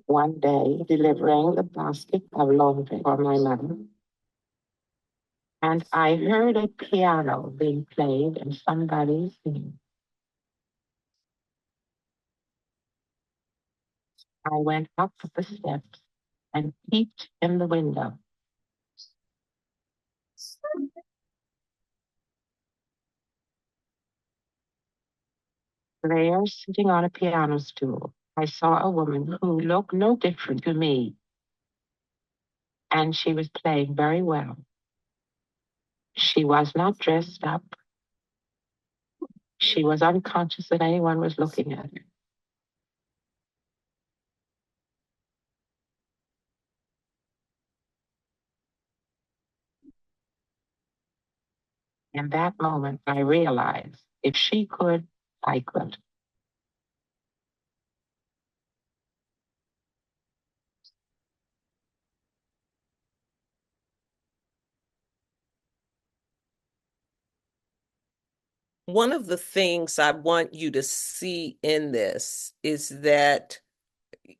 One day, delivering the basket of laundry for my mother, and I heard a piano being played and somebody singing. I went up the steps and peeped in the window. There, sitting on a piano stool, I saw a woman who looked no different to me, and she was playing very well. She was not dressed up. She was unconscious that anyone was looking at her. In that moment, I realized if she could, I could. One of the things I want you to see in this is that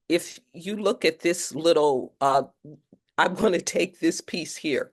if you look at this little, I'm going to take this piece here.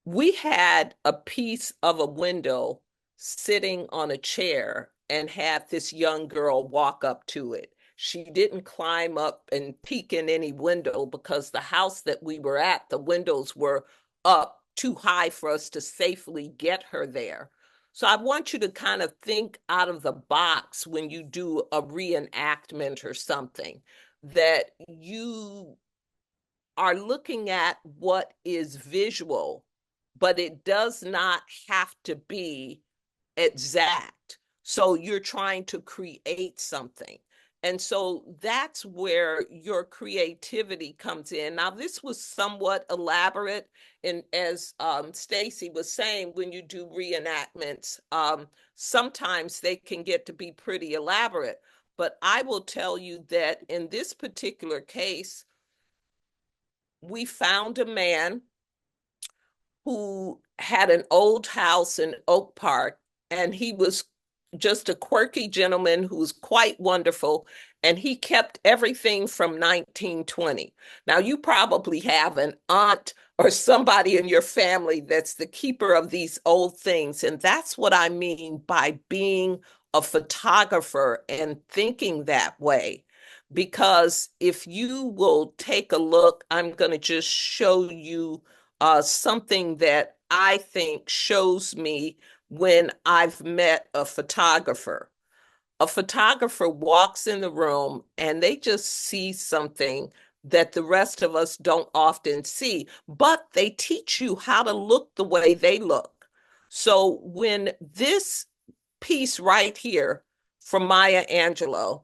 We had a piece of a window sitting on a chair and had this young girl walk up to it. She didn't climb up and peek in any window because the house that we were at, the windows were up too high for us to safely get her there. So I want you to kind of think out of the box when you do a reenactment or something, that you are looking at what is visual, but it does not have to be exact. So you're trying to create something. And so that's where your creativity comes in. Now, this was somewhat elaborate. And as Stacy was saying, when you do reenactments, sometimes they can get to be pretty elaborate. But I will tell you that in this particular case, we found a man who had an old house in Oak Park, and he was just a quirky gentleman who's quite wonderful, and he kept everything from 1920. Now, you probably have an aunt or somebody in your family that's the keeper of these old things, and that's what I mean by being a photographer and thinking that way. Because if you will take a look, I'm going to just show you something that I think shows me when I've met a photographer. A photographer walks in the room and they just see something that the rest of us don't often see, but they teach you how to look the way they look. So when this piece right here from Maya Angelou,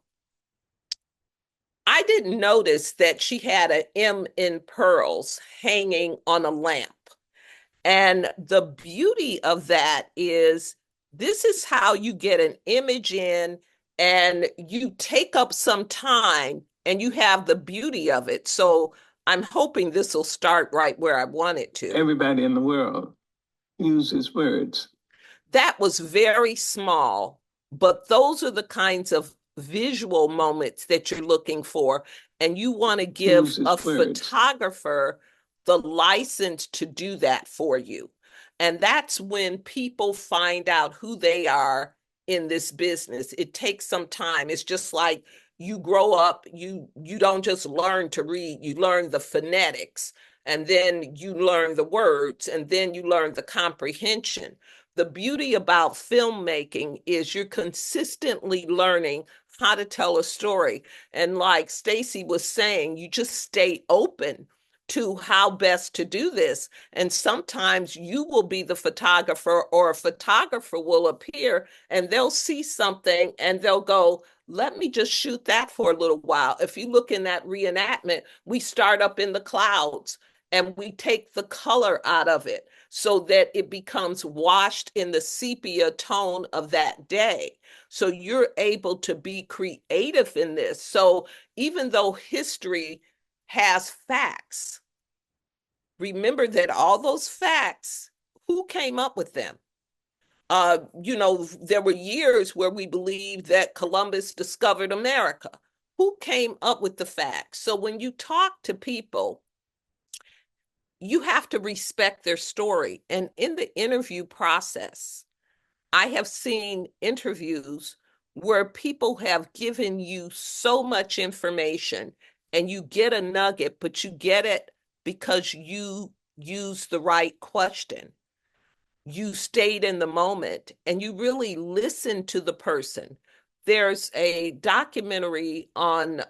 I didn't notice that she had an M in pearls hanging on a lamp. And the beauty of that is this is how you get an image in and you take up some time and you have the beauty of it. So I'm hoping this will start right where I want it to. Everybody in the world uses words. That was very small, but those are the kinds of visual moments that you're looking for. And you want to give a photographer the license to do that for you. And that's when people find out who they are in this business. It takes some time. It's just like you grow up, you don't just learn to read, you learn the phonetics, and then you learn the words, and then you learn the comprehension. The beauty about filmmaking is you're consistently learning how to tell a story. And like Stacy was saying, you just stay open to how best to do this. And sometimes you will be the photographer or a photographer will appear and they'll see something and they'll go, let me just shoot that for a little while. If you look in that reenactment, we start up in the clouds and we take the color out of it so that it becomes washed in the sepia tone of that day. So you're able to be creative in this. So even though history has facts, remember that all those facts, who came up with them? There were years where we believed that Columbus discovered America. Who came up with the facts? So when you talk to people, you have to respect their story. And in the interview process, I have seen interviews where people have given you so much information and you get a nugget, but you get it because you use the right question. You stayed in the moment and you really listened to the person. There's a documentary on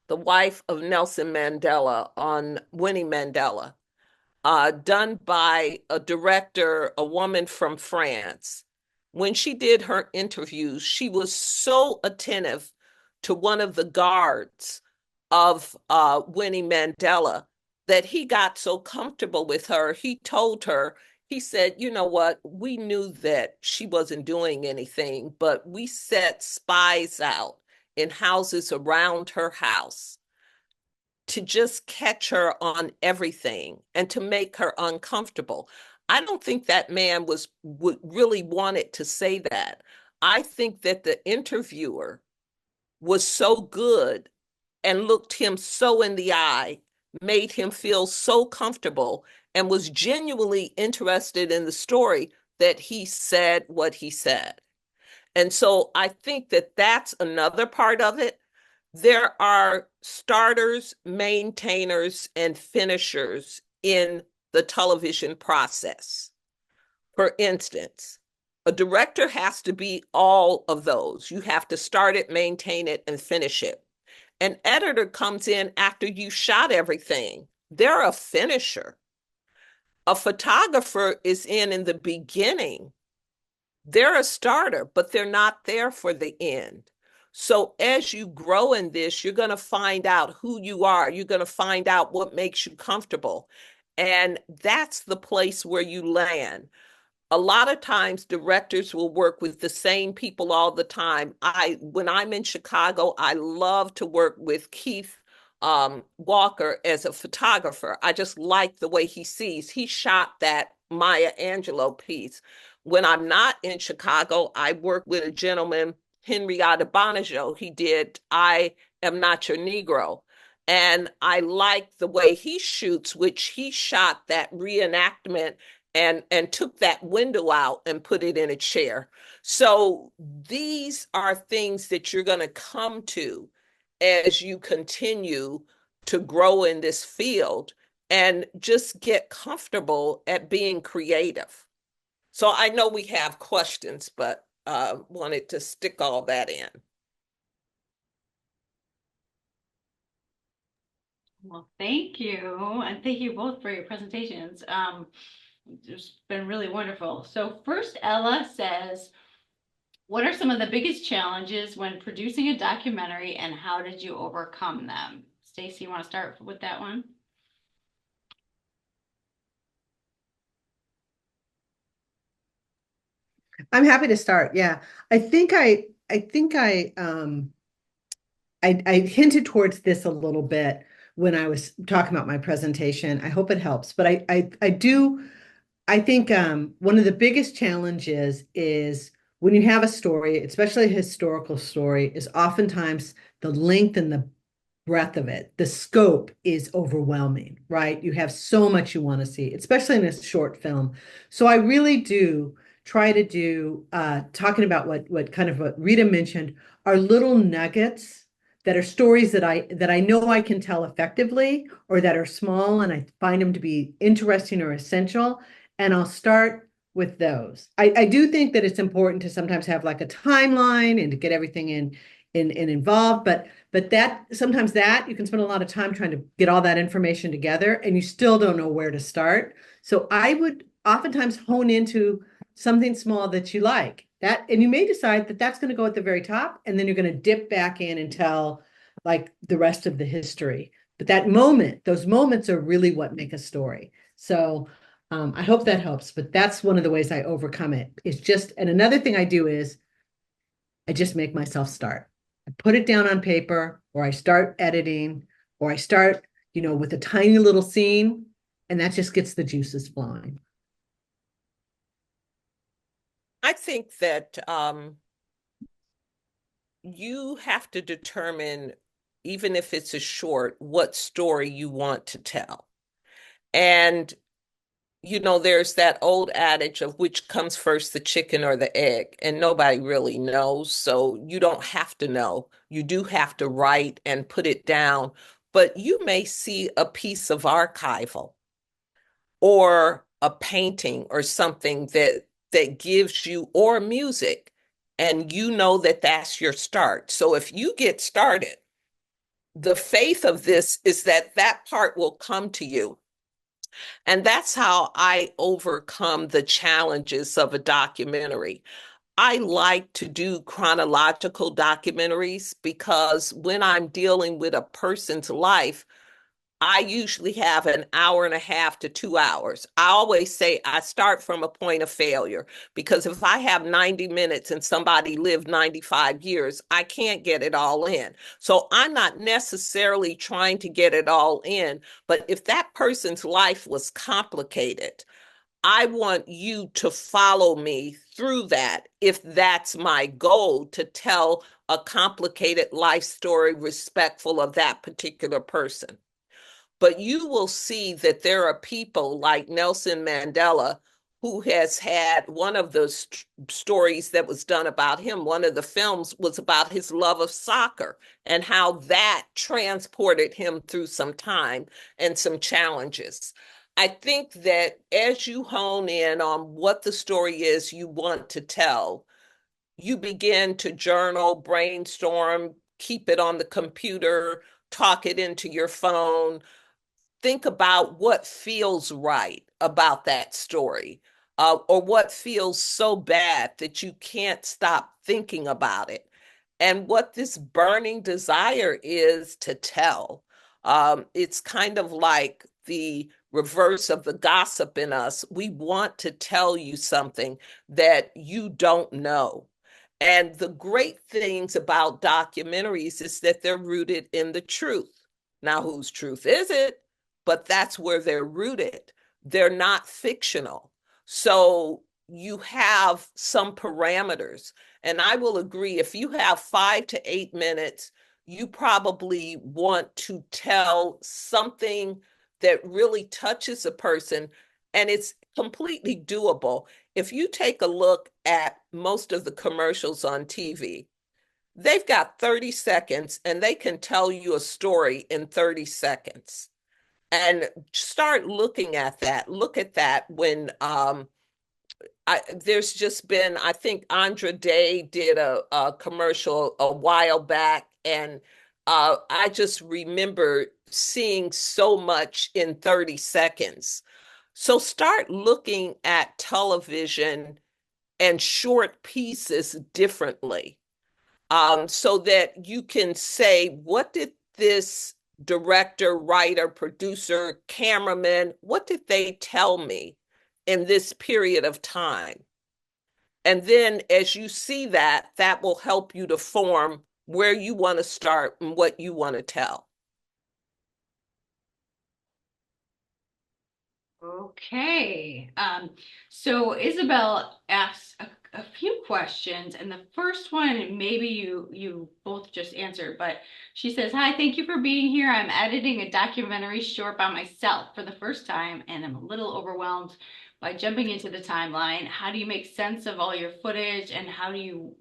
the wife of Nelson Mandela, on Winnie Mandela, done by a director, a woman from France. When she did her interviews, she was so attentive to one of the guards of Winnie Mandela that he got so comfortable with her. He told her, he said, you know what, we knew that she wasn't doing anything, but we set spies out in houses around her house to just catch her on everything and to make her uncomfortable. I don't think that man would really wanted to say that. I think that the interviewer was so good and looked him so in the eye, made him feel so comfortable, and was genuinely interested in the story that he said what he said. And so I think that that's another part of it. There are starters, maintainers, and finishers in the television process. For instance, a director has to be all of those. You have to start it, maintain it, and finish it. An editor comes in after you shot everything. They're a finisher. A photographer is in the beginning. They're a starter, but they're not there for the end. So as you grow in this, you're going to find out who you are. You're going to find out what makes you comfortable. And that's the place where you land. A lot of times directors will work with the same people all the time. When I'm in Chicago, I love to work with Keith Walker as a photographer. I just like the way he sees. He shot that Maya Angelou piece. When I'm not in Chicago, I work with a gentleman, Henry Adebanejo. He did I Am Not Your Negro. And I like the way he shoots, which he shot that reenactment and took that window out and put it in a chair. So these are things that you're going to come to as you continue to grow in this field and just get comfortable at being creative. So I know we have questions, but wanted to stick all that in. Well, thank you. And thank you both for your presentations. It's been really wonderful. So first, Ella says, what are some of the biggest challenges when producing a documentary and how did you overcome them? Stacy, you want to start with that one? I'm happy to start. Yeah. I think I hinted towards this a little bit when I was talking about my presentation. I hope it helps, but I think one of the biggest challenges is when you have a story, especially a historical story, is oftentimes the length and the breadth of it. The scope is overwhelming, right? You have so much you want to see, especially in a short film. So I really do try to do talking about what Rita mentioned are little nuggets that are stories that I know I can tell effectively, or that are small and I find them to be interesting or essential. And I'll start with those. I do think that it's important to sometimes have like a timeline and to get everything in involved, but that sometimes that you can spend a lot of time trying to get all that information together and you still don't know where to start. So I would oftentimes hone into something small that you like that, and you may decide that that's going to go at the very top, and then you're going to dip back in and tell like the rest of the history. But those moments are really what make a story. So I hope that helps, but that's one of the ways I overcome it. And another thing I do is I just make myself start. I put it down on paper, or I start editing, or I start, with a tiny little scene, and that just gets the juices flowing. I think that you have to determine, even if it's a short, what story you want to tell. And, there's that old adage of which comes first, the chicken or the egg, and nobody really knows. So you don't have to know. You do have to write and put it down, but you may see a piece of archival or a painting or something that gives you, or music, and that's your start. So if you get started, the faith of this is that part will come to you. And that's how I overcome the challenges of a documentary. I like to do chronological documentaries because when I'm dealing with a person's life, I usually have an hour and a half to 2 hours. I always say I start from a point of failure, because if I have 90 minutes and somebody lived 95 years, I can't get it all in. So I'm not necessarily trying to get it all in, but if that person's life was complicated, I want you to follow me through that if that's my goal, to tell a complicated life story respectful of that particular person. But you will see that there are people like Nelson Mandela, who has had one of the stories that was done about him. One of the films was about his love of soccer and how that transported him through some time and some challenges. I think that as you hone in on what the story is you want to tell, you begin to journal, brainstorm, keep it on the computer, talk it into your phone, think about what feels right about that story, or what feels so bad that you can't stop thinking about it, and what this burning desire is to tell. It's kind of like the reverse of the gossip in us. We want to tell you something that you don't know. And the great things about documentaries is that they're rooted in the truth. Now, whose truth is it? But that's where they're rooted. They're not fictional. So you have some parameters. And I will agree, if you have 5 to 8 minutes, you probably want to tell something that really touches a person, and it's completely doable. If you take a look at most of the commercials on TV, they've got 30 seconds and they can tell you a story in 30 seconds. And start looking at that. Look at that when there's just been, I think Andra Day did a commercial a while back, and I just remember seeing so much in 30 seconds. So start looking at television and short pieces differently, so that you can say, what did this director, writer, producer, cameraman, what did they tell me in this period of time? And then as you see that, that will help you to form where you want to start and what you want to tell. Okay. So Isabel asks a few questions, and the first one maybe you both just answered, but she says, "Hi, thank you for being here. I'm editing a documentary short by myself for the first time, and I'm a little overwhelmed by jumping into the timeline. How do you make sense of all your footage, and how do you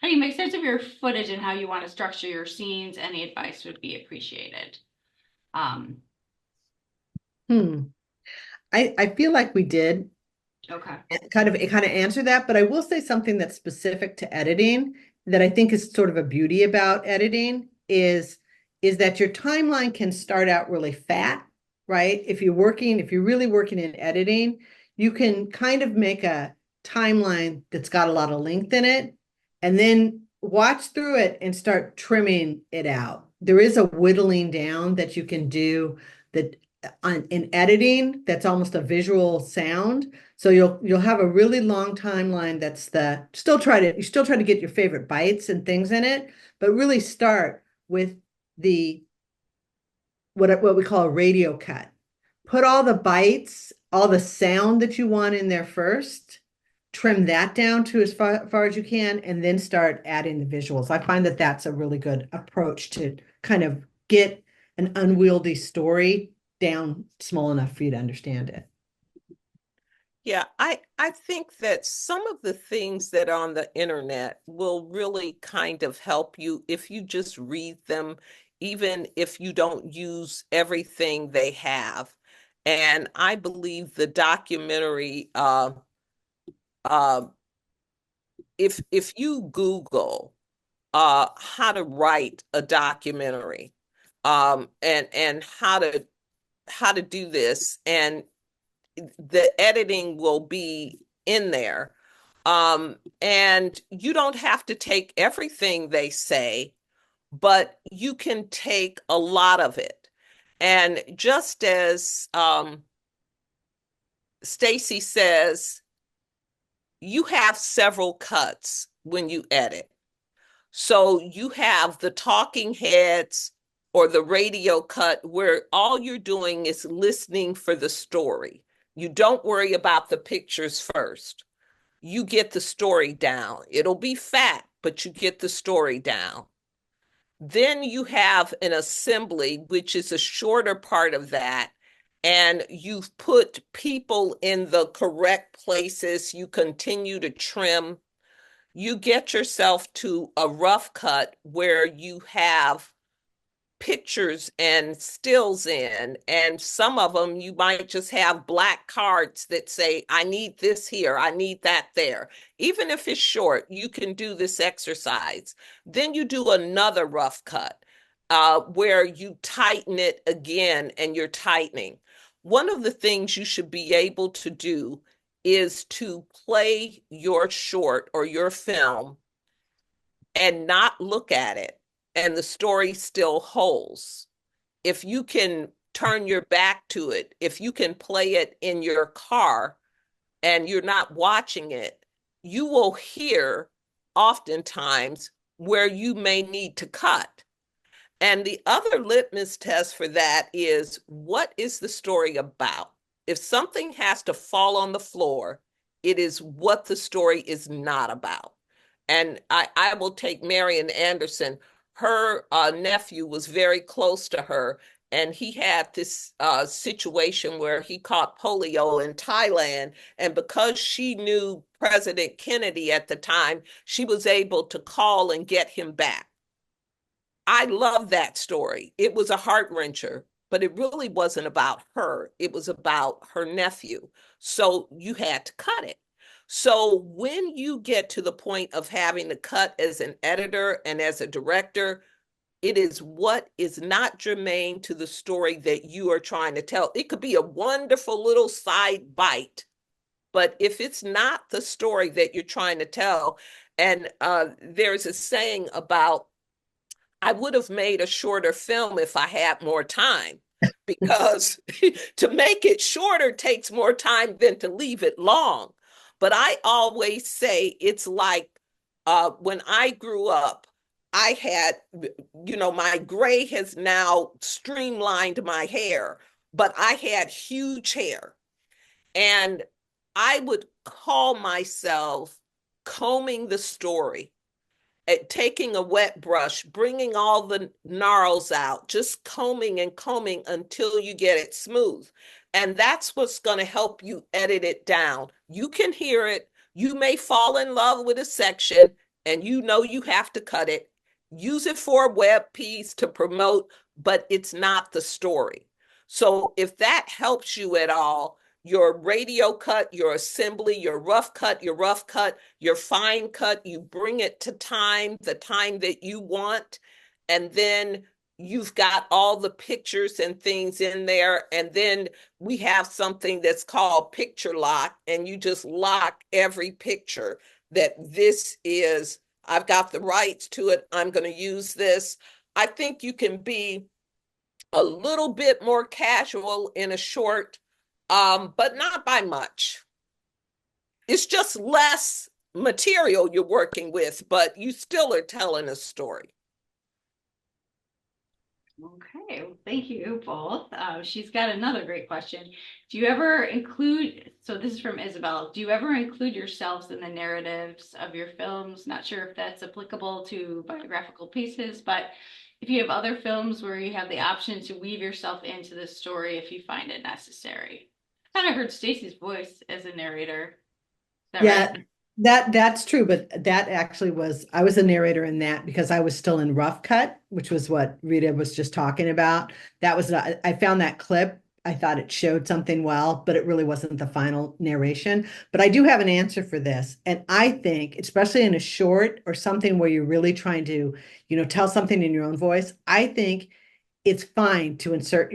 make sense of your footage and how you want to structure your scenes? Any advice would be appreciated." I feel like we did Okay. kind of answer that, but I will say something that's specific to editing that I think is sort of a beauty about editing is that your timeline can start out really fat, right? If you're really working in editing, you can kind of make a timeline that's got a lot of length in it, and then watch through it and start trimming it out. There is a whittling down that you can do that in editing that's almost a visual sound. So you'll have a really long timeline that's still try to get your favorite bites and things in it, but really start with what we call a radio cut. Put all the bites, all the sound that you want in there first, trim that down to as far as you can, and then start adding the visuals. I find that that's a really good approach to kind of get an unwieldy story down small enough for you to understand it. Yeah, I think that some of the things that are on the internet will really kind of help you if you just read them, even if you don't use everything they have. And I believe the documentary, if you Google how to write a documentary, and how to do this, and the editing will be in there. And you don't have to take everything they say, but you can take a lot of it. And just as Stacy says, you have several cuts when you edit. So you have the talking heads or the radio cut where all you're doing is listening for the story. You don't worry about the pictures first. You get the story down. It'll be fat, but you get the story down. Then you have an assembly, which is a shorter part of that. And you've put people in the correct places. You continue to trim. You get yourself to a rough cut where you have pictures and stills in, and some of them you might just have black cards that say, I need this here, I need that there. Even if it's short, you can do this exercise. Then you do another rough cut where you tighten it again, and you're tightening. One of the things you should be able to do is to play your short or your film and not look at it, and the story still holds. If you can turn your back to it, if you can play it in your car and you're not watching it, you will hear oftentimes where you may need to cut. And the other litmus test for that is, what is the story about? If something has to fall on the floor, It is what the story is not about. And I will take Marian Anderson. Her nephew was very close to her, and he had this situation where he caught polio in Thailand. And because she knew President Kennedy at the time, she was able to call and get him back. I love that story. It was a heart wrencher, but it really wasn't about her. It was about her nephew. So you had to cut it. So when you get to the point of having to cut as an editor and as a director, it is what is not germane to the story that you are trying to tell. It could be a wonderful little side bite, but if it's not the story that you're trying to tell, and there's a saying about, I would have made a shorter film if I had more time, because to make it shorter takes more time than to leave it long. But I always say it's like when I grew up, I had, my gray has now streamlined my hair, but I had huge hair. And I would call myself combing the story, at taking a wet brush, bringing all the gnarls out, just combing and combing until you get it smooth. And that's what's going to help you edit it down. You can hear it. You may fall in love with a section and you have to cut it. Use it for a web piece to promote, but it's not the story. So if that helps you at all, your radio cut, your assembly, your rough cut, your fine cut, you bring it to time, the time that you want, and then you've got all the pictures and things in there, and then we have something that's called picture lock, and you just lock every picture that this is, I've got the rights to it, I'm going to use this. I think you can be a little bit more casual in a short, but not by much. It's just less material you're working with, but you still are telling a story. Okay, well, thank you both. She's got another great question. Do you ever include, so this is from Isabel, do you ever include yourselves in the narratives of your films? Not sure if that's applicable to biographical pieces, but if you have other films where you have the option to weave yourself into the story if you find it necessary. I kind of heard Stacy's voice as a narrator. Is that Yeah, right? that's true, but that actually was, I was a narrator in that because I was still in rough cut, which was what Rita was just talking about. That was, I found that clip. I thought it showed something well, but it really wasn't the final narration. But I do have an answer for this. And I think, especially in a short or something where you're really trying to, tell something in your own voice, I think it's fine to insert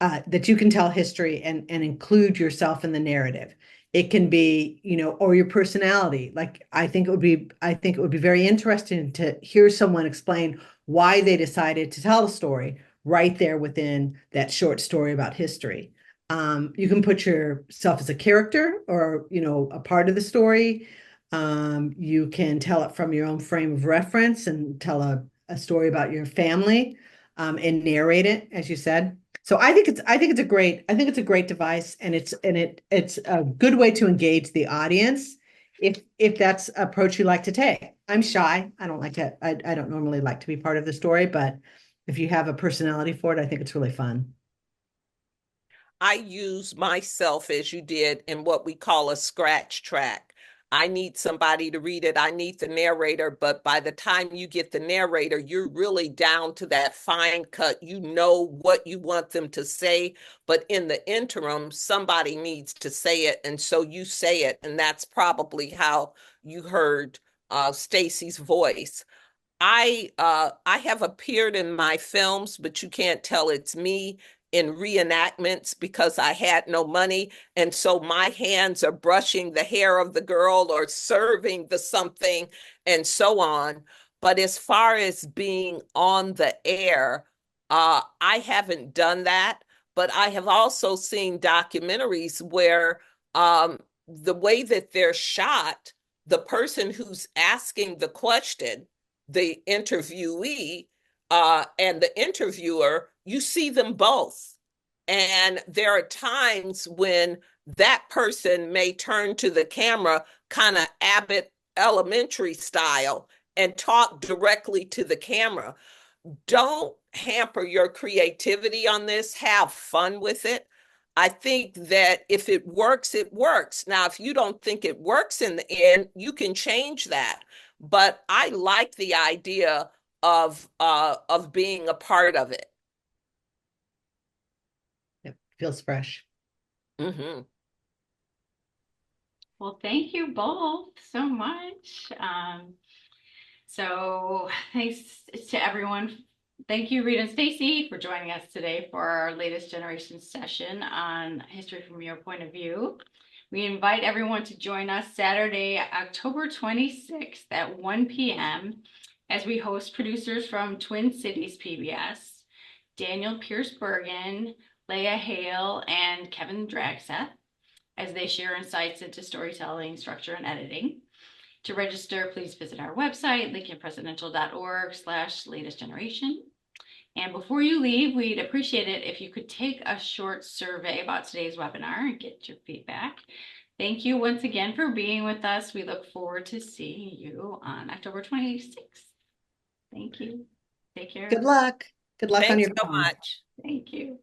that you can tell history and include yourself in the narrative. It can be, or your personality. Like, I think it would be very interesting to hear someone explain why they decided to tell a story right there within that short story about history. You can put yourself as a character or, a part of the story. You can tell it from your own frame of reference and tell a story about your family, and narrate it, as you said. So I think it's a great device, and it's a good way to engage the audience if that's approach you like to take. I'm shy. I don't normally like to be part of the story, but if you have a personality for it, I think it's really fun. I use myself, as you did, in what we call a scratch track. I need somebody to read it. I need the narrator, but by the time you get the narrator, you're really down to that fine cut. You know what you want them to say, but in the interim, somebody needs to say it, and so you say it, and that's probably how you heard Stacy's voice. I have appeared in my films, but you can't tell it's me, in reenactments because I had no money. And so my hands are brushing the hair of the girl or serving the something and so on. But as far as being on the air, I haven't done that. But I have also seen documentaries where the way that they're shot, the person who's asking the question, the interviewee, and the interviewer, you see them both. And there are times when that person may turn to the camera kind of Abbott Elementary style and talk directly to the camera. Don't hamper your creativity on this. Have fun with it. I think that if it works, it works. Now, if you don't think it works in the end, you can change that. But I like the idea of being a part of it. It feels fresh. Mm-hmm. Well, thank you both so much. So thanks to everyone. Thank you, Rita and Stacy, for joining us today for our latest generation session on history from your point of view. We invite everyone to join us Saturday, October 26th at 1 p.m. as we host producers from Twin Cities PBS, Daniel Pierce Bergen, Leah Hale, and Kevin Dragseth, as they share insights into storytelling, structure, and editing. To register, please visit our website, lincolnpresidential.org/latestgeneration. And before you leave, we'd appreciate it if you could take a short survey about today's webinar and get your feedback. Thank you once again for being with us. We look forward to seeing you on October 26th. Thank you. Take care. Good luck. Good luck on your Thanks so much. Thank you.